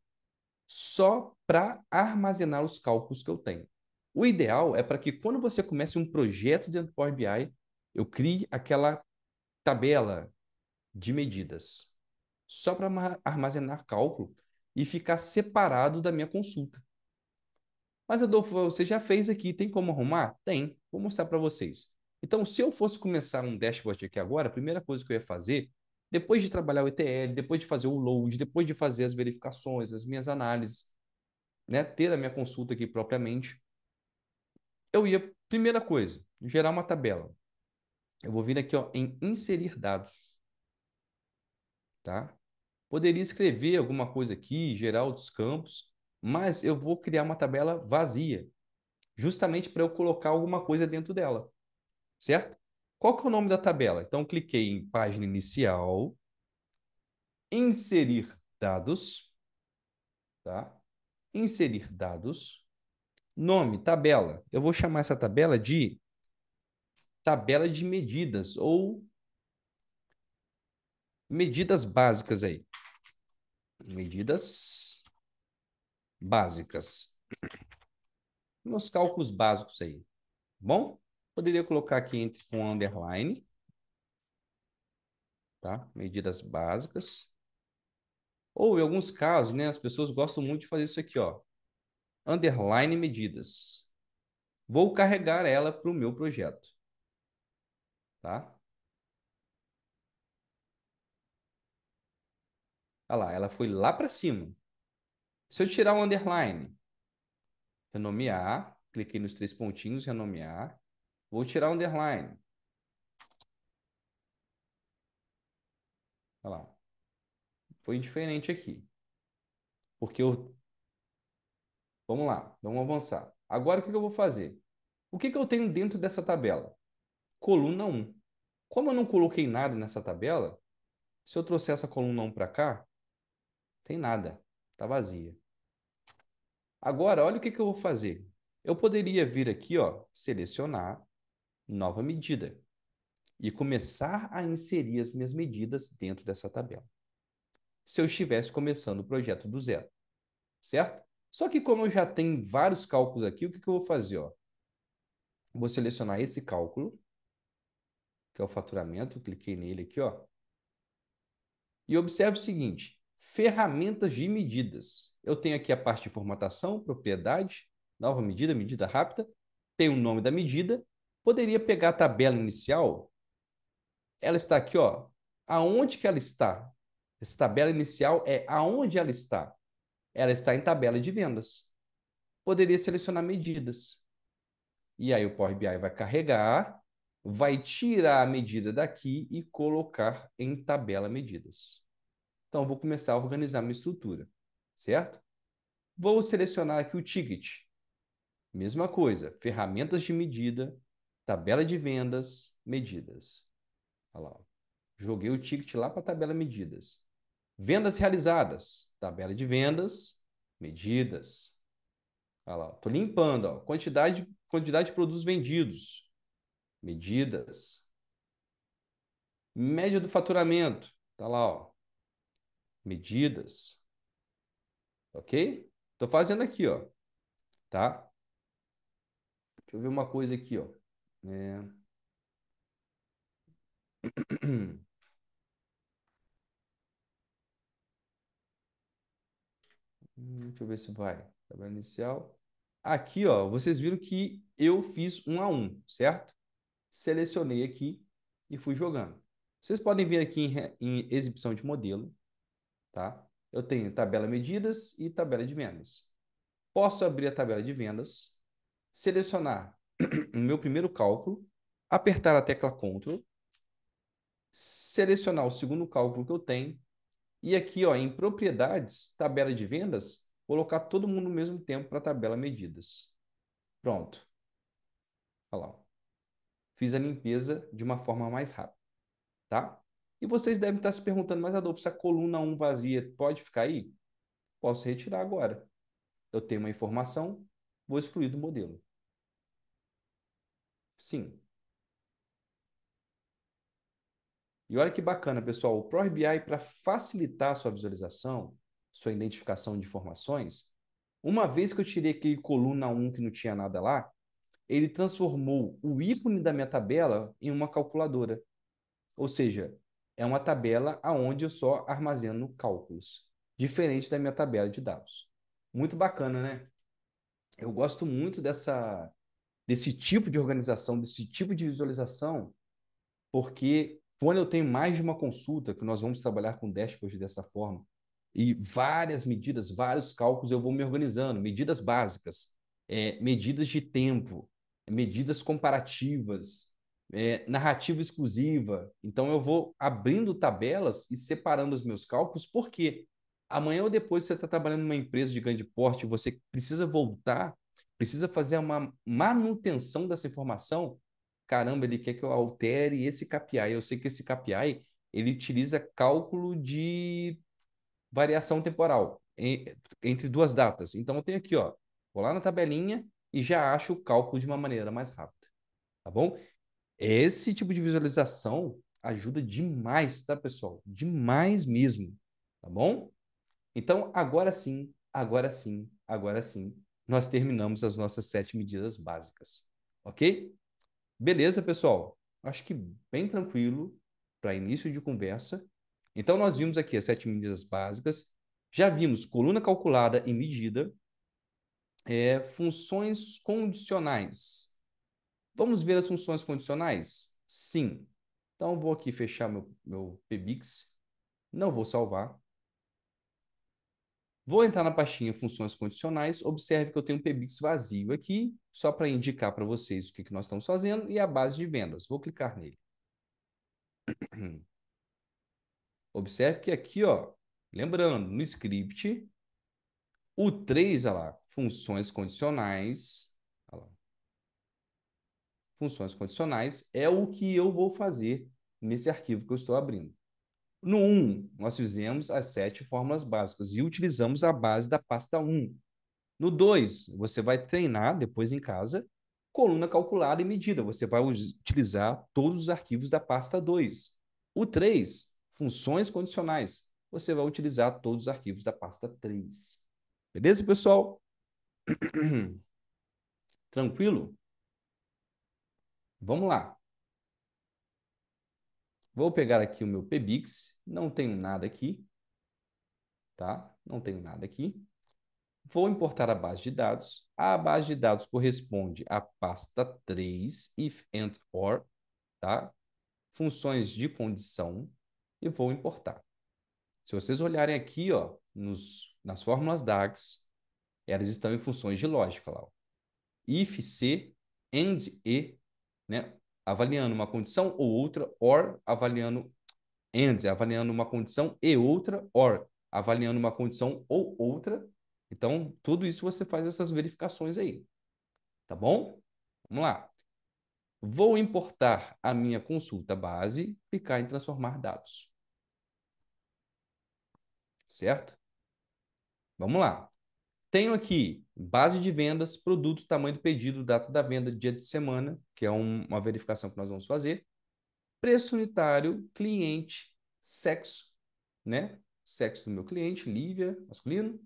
só para armazenar os cálculos que eu tenho. O ideal é para que quando você comece um projeto dentro do Power BI, eu crie aquela tabela de medidas só para armazenar cálculo e ficar separado da minha consulta. Mas, Adolfo, você já fez aqui, tem como arrumar? Tem, vou mostrar para vocês. Então, se eu fosse começar um dashboard aqui agora, a primeira coisa que eu ia fazer, depois de trabalhar o ETL, depois de fazer o load, depois de fazer as verificações, as minhas análises, né, ter a minha consulta aqui propriamente, eu ia, primeira coisa, gerar uma tabela. Eu vou vir aqui, ó, em inserir dados, tá? Poderia escrever alguma coisa aqui, gerar outros campos, mas eu vou criar uma tabela vazia, justamente para eu colocar alguma coisa dentro dela, certo? Qual que é o nome da tabela? Então, cliquei em página inicial, inserir dados, tá? Inserir dados, nome, tabela. Eu vou chamar essa tabela de tabela de medidas ou medidas básicas aí. Medidas básicas. Meus cálculos básicos aí. Bom? Poderia colocar aqui entre com underline, tá? Medidas básicas. Ou em alguns casos, né, as pessoas gostam muito de fazer isso aqui, ó. Underline medidas. Vou carregar ela para o meu projeto, tá? Olha lá, ela foi lá para cima. Se eu tirar o underline, renomear, cliquei nos três pontinhos, renomear, vou tirar o underline. Olha lá, foi diferente aqui. Porque eu... Vamos lá, vamos avançar. Agora, o que eu vou fazer? O que eu tenho dentro dessa tabela? Coluna 1. Como eu não coloquei nada nessa tabela, se eu trouxer essa coluna 1 para cá, tem nada, está vazia. Agora, olha o que eu vou fazer. Eu poderia vir aqui, ó, selecionar nova medida e começar a inserir as minhas medidas dentro dessa tabela. Se eu estivesse começando o projeto do zero, certo? Só que como eu já tenho vários cálculos aqui, o que eu vou fazer? Ó? Vou selecionar esse cálculo, que é o faturamento, cliquei nele aqui, ó, e observe o seguinte, ferramentas de medidas. Eu tenho aqui a parte de formatação, propriedade, nova medida, medida rápida, tem o nome da medida, poderia pegar a tabela inicial, ela está aqui, ó, aonde que ela está? Essa tabela inicial é aonde ela está? Ela está em tabela de vendas. Poderia selecionar medidas. E aí o Power BI vai carregar, vai tirar a medida daqui e colocar em tabela medidas. Então, eu vou começar a organizar minha estrutura, certo? Vou selecionar aqui o ticket. Mesma coisa, ferramentas de medida, tabela de vendas, medidas. Olha lá, ó. Joguei o ticket lá para a tabela medidas. Vendas realizadas, tabela de vendas, medidas. Olha lá, estou limpando, ó. Quantidade de produtos vendidos, medidas. Média do faturamento, tá lá, ó, medidas, ok? Estou fazendo aqui, ó, tá? Deixa eu ver uma coisa aqui, ó. É... Deixa eu ver se vai. Tabela inicial. Aqui, ó, vocês viram que eu fiz 1 a 1, certo? Selecionei aqui e fui jogando. Vocês podem ver aqui em exibição de modelo, tá? Eu tenho tabela medidas e tabela de vendas. Posso abrir a tabela de vendas, selecionar o meu primeiro cálculo, apertar a tecla Ctrl, selecionar o segundo cálculo que eu tenho e aqui, ó, em propriedades, tabela de vendas, colocar todo mundo no mesmo tempo para a tabela medidas. Pronto. Olha lá. Fiz a limpeza de uma forma mais rápida, tá? E vocês devem estar se perguntando, mas Adolfo, se a coluna 1 vazia pode ficar aí? Posso retirar agora. Eu tenho uma informação, vou excluir do modelo. Sim. E olha que bacana, pessoal. O Power BI, para facilitar a sua visualização, sua identificação de informações, uma vez que eu tirei aquele coluna 1 que não tinha nada lá, ele transformou o ícone da minha tabela em uma calculadora. Ou seja, é uma tabela onde eu só armazeno cálculos, diferente da minha tabela de dados. Muito bacana, né? Eu gosto muito desse tipo de organização, desse tipo de visualização, porque quando eu tenho mais de uma consulta, que nós vamos trabalhar com dashboard dessa forma, e várias medidas, vários cálculos, eu vou me organizando, medidas básicas, medidas de tempo, medidas comparativas, narrativa exclusiva. Então, eu vou abrindo tabelas e separando os meus cálculos, porque amanhã ou depois você está trabalhando numa empresa de grande porte, você precisa voltar, precisa fazer uma manutenção dessa informação. Caramba, ele quer que eu altere esse KPI. Eu sei que esse KPI ele utiliza cálculo de variação temporal entre duas datas. Então eu tenho aqui, ó, vou lá na tabelinha e já acho o cálculo de uma maneira mais rápida, tá bom? Esse tipo de visualização ajuda demais, tá, pessoal? Demais mesmo, tá bom? Então, agora sim, agora sim, nós terminamos as nossas 7 medidas básicas, ok? Beleza, pessoal? Acho que bem tranquilo para início de conversa. Então, nós vimos aqui as 7 medidas básicas. Já vimos coluna calculada e medida. Funções condicionais. Vamos ver as funções condicionais? Sim. Então, vou aqui fechar meu PBIX. Não vou salvar. Vou entrar na pastinha funções condicionais. Observe que eu tenho um PBIX vazio aqui, só para indicar para vocês o que nós estamos fazendo e a base de vendas. Vou clicar nele. Observe que aqui, ó, lembrando, no script, o 3, olha lá, funções condicionais, olha lá, funções condicionais é o que eu vou fazer nesse arquivo que eu estou abrindo. No 1, nós fizemos as 7 fórmulas básicas e utilizamos a base da pasta 1. No 2, você vai treinar depois em casa, coluna calculada e medida. Você vai utilizar todos os arquivos da pasta 2. O 3, funções condicionais. Você vai utilizar todos os arquivos da pasta 3. Beleza, pessoal? Tranquilo? Vamos lá. Vou pegar aqui o meu PBIX. Não tenho nada aqui, tá? Não tenho nada aqui. Vou importar a base de dados. A base de dados corresponde à pasta 3, if and or, tá? Funções de condição, e vou importar. Se vocês olharem aqui, ó, nas fórmulas DAX, elas estão em funções de lógica lá. Ó. If, se, and e, né? Avaliando uma condição ou outra, or avaliando ands é avaliando uma condição e outra, or avaliando uma condição ou outra. Então, tudo isso você faz essas verificações aí, tá bom? Vamos lá. Vou importar a minha consulta base, clicar em transformar dados, certo? Vamos lá. Tenho aqui base de vendas, produto, tamanho do pedido, data da venda, dia de semana, que é uma verificação que nós vamos fazer. Preço unitário, cliente, sexo, né? Sexo do meu cliente, Lívia, masculino,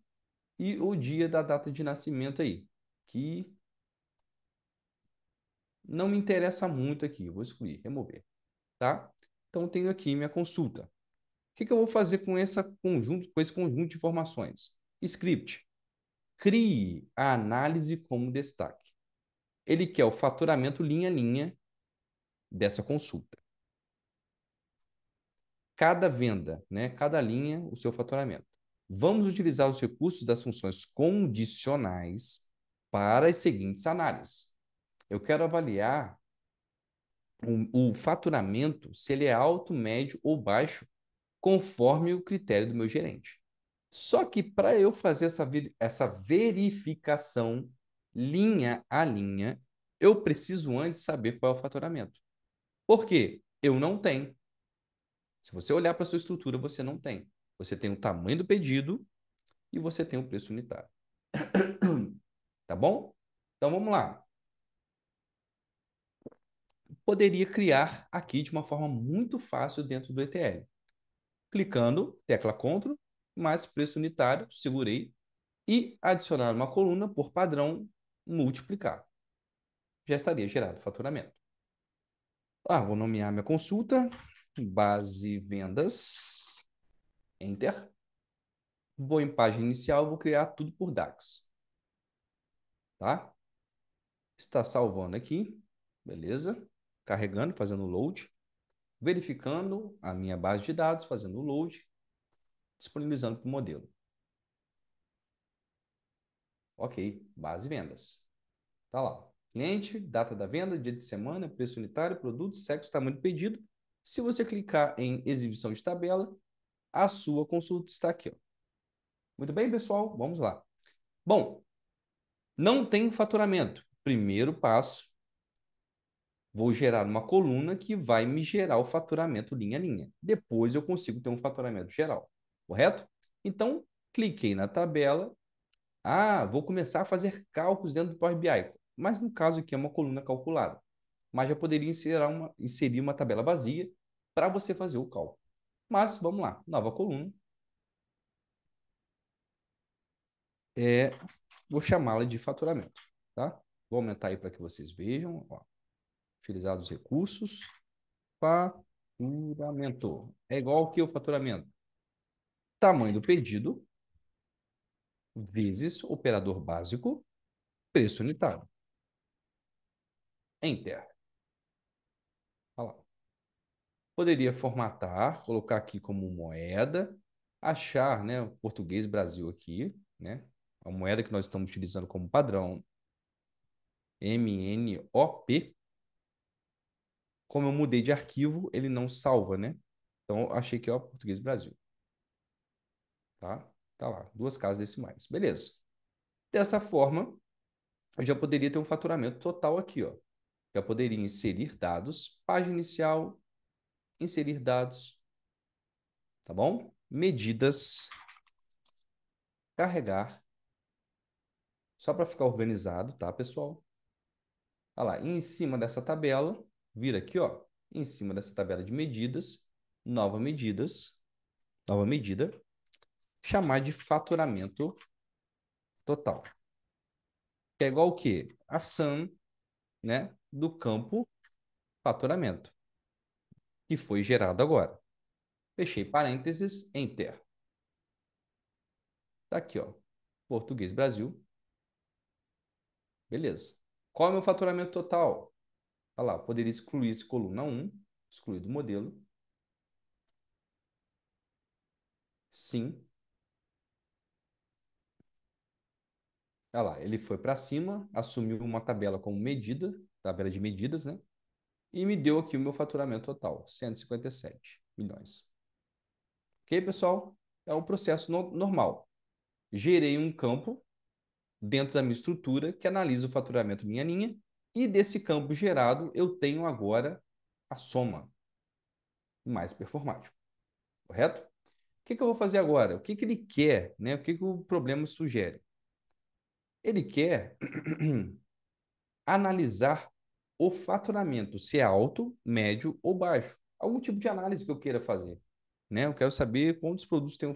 e o dia da data de nascimento aí, que não me interessa muito aqui, eu vou excluir, remover, tá? Então, tenho aqui minha consulta. O que que eu vou fazer com esse conjunto de informações? Script. Crie a análise como destaque. Ele quer o faturamento linha a linha dessa consulta. Cada venda, né? Cada linha, o seu faturamento. Vamos utilizar os recursos das funções condicionais para as seguintes análises. Eu quero avaliar o faturamento, se ele é alto, médio ou baixo, conforme o critério do meu gerente. Só que para eu fazer essa verificação linha a linha, eu preciso antes saber qual é o faturamento. Por quê? Eu não tenho. Se você olhar para a sua estrutura, você não tem. Você tem o tamanho do pedido e você tem o preço unitário. Tá bom? Então vamos lá. Poderia criar aqui de uma forma muito fácil dentro do ETL. Clicando, tecla Ctrl, mais preço unitário, segurei, e adicionar uma coluna por padrão, multiplicar. Já estaria gerado o faturamento. Vou nomear minha consulta, base vendas, Enter. Vou em página inicial, vou criar tudo por DAX. Tá? Está salvando aqui, beleza? Carregando, fazendo load, verificando a minha base de dados, fazendo o load, disponibilizando para o modelo. Ok, base vendas. Tá lá. Cliente, data da venda, dia de semana, preço unitário, produto, sexo, tamanho do pedido. Se você clicar em exibição de tabela, a sua consulta está aqui. Ó. Muito bem, pessoal, vamos lá. Bom, não tem faturamento. Primeiro passo, vou gerar uma coluna que vai me gerar o faturamento linha a linha. Depois eu consigo ter um faturamento geral, correto? Então, cliquei na tabela. Vou começar a fazer cálculos dentro do Power BI. Mas no caso aqui é uma coluna calculada. Mas já poderia inserir uma tabela vazia para você fazer o cálculo. Mas vamos lá, nova coluna. Vou chamá-la de faturamento. Tá? Vou aumentar aí para que vocês vejam. Ó. Utilizar os recursos. Faturamento. É igual ao que o faturamento? Tamanho do pedido vezes operador básico, preço unitário. Enter. Olha lá. Poderia formatar, colocar aqui como moeda, achar, né, o português Brasil aqui, né? A moeda que nós estamos utilizando como padrão, MNOP. Como eu mudei de arquivo, ele não salva, né? Então, eu achei que é o português Brasil. Tá? Tá lá, duas casas decimais. Beleza. Dessa forma, eu já poderia ter um faturamento total aqui, ó. Já poderia inserir dados, página inicial, inserir dados, tá bom? Medidas, carregar, só para ficar organizado, tá, pessoal? Olha lá, em cima dessa tabela, vira aqui, ó, em cima dessa tabela de medidas, nova medida, chamar de faturamento total. Que é igual o quê? A sum, né, do campo faturamento, que foi gerado agora. Fechei parênteses, enter. Tá aqui, ó. Português Brasil. Beleza. Qual é o meu faturamento total? Olha lá, poderia excluir esse coluna 1, excluir do modelo. Sim. Olha lá, ele foi para cima, assumiu uma tabela como medida, tabela de medidas, né? E me deu aqui o meu faturamento total, 157 milhões. Ok, pessoal? É o processo normal. Gerei um campo dentro da minha estrutura que analisa o faturamento linha a linha, e desse campo gerado eu tenho agora a soma mais performático, correto? O que eu vou fazer agora? O que ele quer, né? O que o problema sugere? Ele quer analisar o faturamento, se é alto, médio ou baixo. Algum tipo de análise que eu queira fazer, né? Eu quero saber quantos produtos tem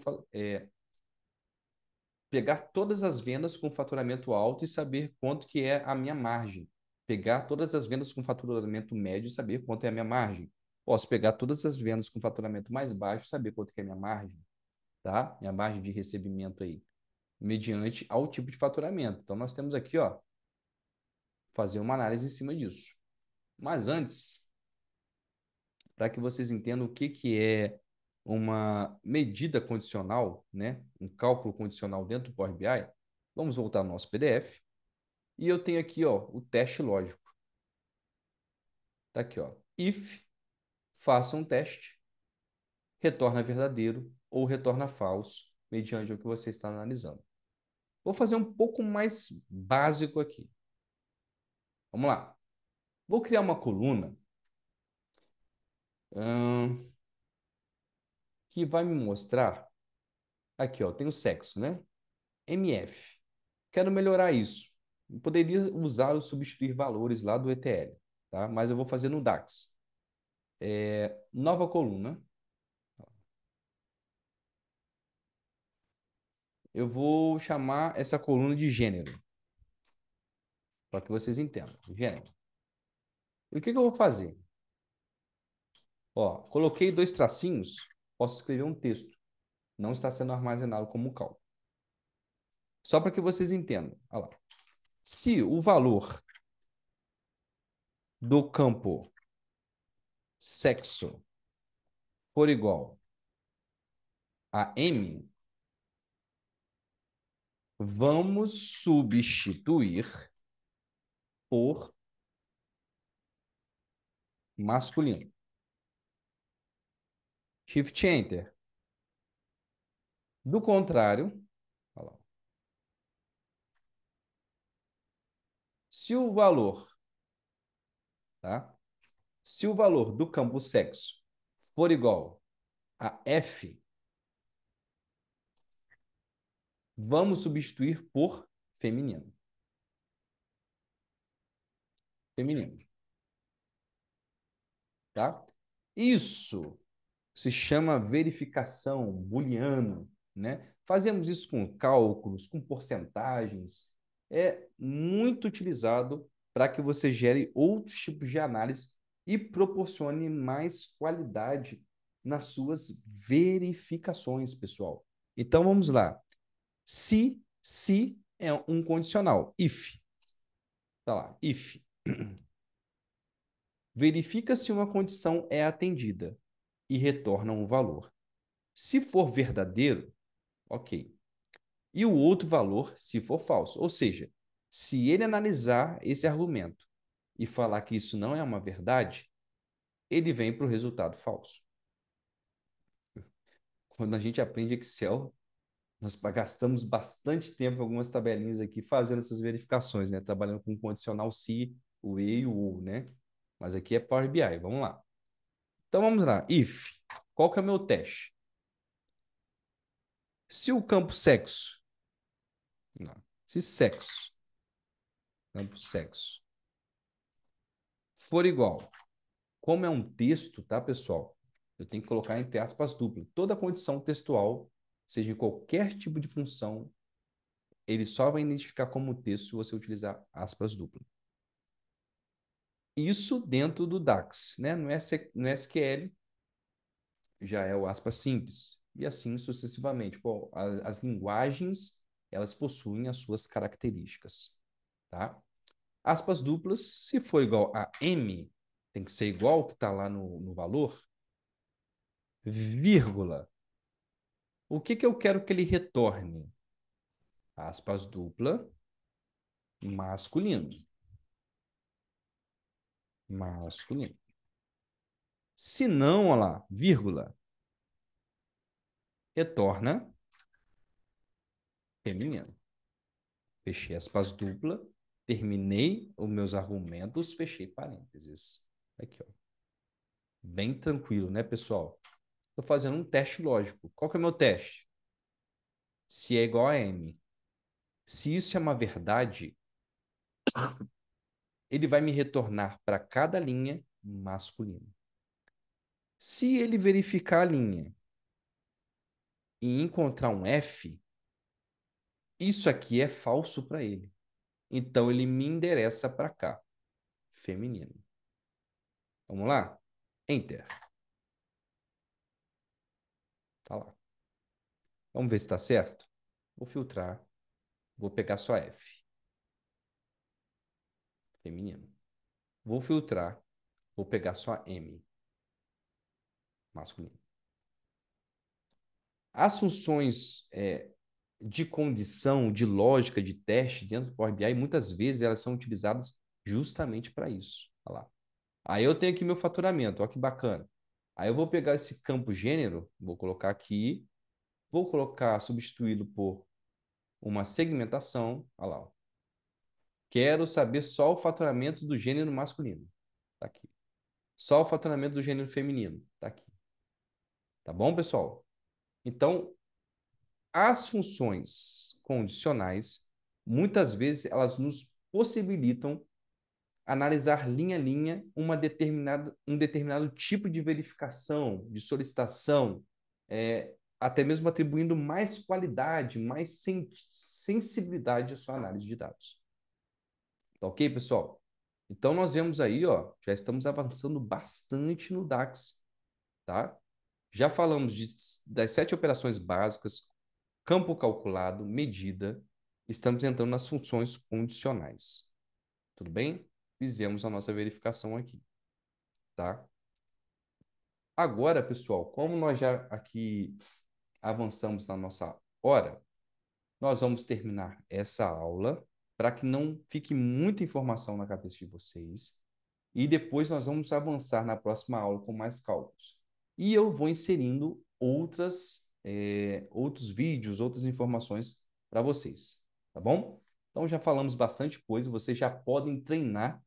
pegar todas as vendas com faturamento alto e saber quanto que é a minha margem. Pegar todas as vendas com faturamento médio e saber quanto é a minha margem. Posso pegar todas as vendas com faturamento mais baixo e saber quanto que é a minha margem, tá? Minha margem de recebimento aí, mediante ao tipo de faturamento. Então, nós temos aqui, ó, fazer uma análise em cima disso. Mas antes, para que vocês entendam o que é uma medida condicional, né? Um cálculo condicional dentro do Power BI, vamos voltar ao nosso PDF. E eu tenho aqui, ó, o teste lógico. Tá aqui, ó. If, faça um teste, retorna verdadeiro ou retorna falso, mediante o que você está analisando. Vou fazer um pouco mais básico aqui. Vamos lá. Vou criar uma coluna que vai me mostrar. Aqui, ó, tem o sexo, né? MF. Quero melhorar isso. Eu poderia usar ou substituir valores lá do ETL, tá? Mas eu vou fazer no DAX. Nova coluna. Eu vou chamar essa coluna de gênero, para que vocês entendam. Gênero. E o que eu vou fazer? Ó, coloquei dois tracinhos, posso escrever um texto. Não está sendo armazenado como cálculo. Só para que vocês entendam. Olha lá. Se o valor do campo sexo for igual a M, vamos substituir por masculino. Shift Enter. Do contrário, olha lá. Se o valor, tá? Se o valor do campo sexo for igual a F, vamos substituir por feminino. Feminino, tá? Isso se chama verificação booleana, né? Fazemos isso com cálculos, com porcentagens. É muito utilizado para que você gere outros tipos de análise e proporcione mais qualidade nas suas verificações, pessoal. Então vamos lá. Se é um condicional. If. Tá lá. If. Verifica se uma condição é atendida e retorna um valor. Se for verdadeiro, ok. E o outro valor se for falso. Ou seja, se ele analisar esse argumento e falar que isso não é uma verdade, ele vem para o resultado falso. Quando a gente aprende Excel, nós gastamos bastante tempo em algumas tabelinhas aqui fazendo essas verificações, né? Trabalhando com o condicional se, o e e o ou, né? Mas aqui é Power BI, vamos lá. Então vamos lá. If, qual que é o meu teste? Se o campo sexo, não, se sexo, campo sexo, for igual, como é um texto, tá, pessoal? Eu tenho que colocar entre aspas duplas. Toda condição textual, seja em qualquer tipo de função, ele só vai identificar como texto se você utilizar aspas duplas. Isso dentro do DAX, né? No SQL já é o aspas simples e assim sucessivamente. Pô, as linguagens, elas possuem as suas características, tá? Aspas duplas, se for igual a M, tem que ser igual ao que está lá no valor, vírgula. O que eu quero que ele retorne? Aspas dupla, masculino. Masculino. Se não, olha lá, vírgula. retorna feminino. Fechei aspas dupla, terminei os meus argumentos, fechei parênteses. Aqui, ó. Bem tranquilo, né, pessoal? Estou fazendo um teste lógico. Qual que é o meu teste? Se é igual a M. Se isso é uma verdade, ele vai me retornar para cada linha masculino. Se ele verificar a linha e encontrar um F, isso aqui é falso para ele. Então ele me endereça para cá, feminino. Vamos lá? Enter. Tá lá. Vamos ver se está certo? Vou filtrar. Vou pegar só F, feminino. Vou filtrar. Vou pegar só M, masculino. As funções de condição, de lógica, de teste dentro do Power BI, muitas vezes elas são utilizadas justamente para isso. Olha lá. Aí eu tenho aqui meu faturamento, olha que bacana. Aí eu vou pegar esse campo gênero, vou colocar aqui, vou colocar, substituí-lo por uma segmentação. Olha lá. Ó. Quero saber só o faturamento do gênero masculino. Tá aqui. Só o faturamento do gênero feminino. Tá aqui. Tá bom, pessoal? Então, as funções condicionais, muitas vezes, elas nos possibilitam analisar linha a linha um determinado tipo de verificação, de solicitação, até mesmo atribuindo mais qualidade, mais sensibilidade à sua análise de dados. Tá ok, pessoal? Então, nós vemos aí, ó, já estamos avançando bastante no DAX, tá? Já falamos das 7 operações básicas, campo calculado, medida, estamos entrando nas funções condicionais. Tudo bem? Fizemos a nossa verificação aqui, tá? Agora, pessoal, como nós já aqui avançamos na nossa hora, nós vamos terminar essa aula para que não fique muita informação na cabeça de vocês. E depois nós vamos avançar na próxima aula com mais cálculos. E eu vou inserindo outros vídeos, outras informações para vocês, tá bom? Então já falamos bastante coisa, vocês já podem treinar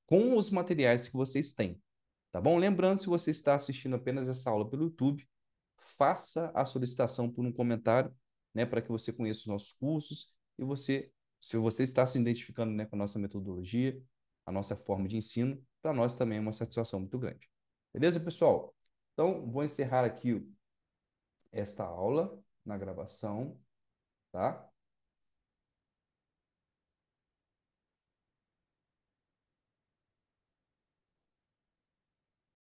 com os materiais que vocês têm, tá bom? Lembrando, se você está assistindo apenas essa aula pelo YouTube, faça a solicitação por um comentário, né, para que você conheça os nossos cursos e se você está se identificando, né, com a nossa metodologia, a nossa forma de ensino, para nós também é uma satisfação muito grande. Beleza, pessoal? Então, vou encerrar aqui esta aula na gravação, tá?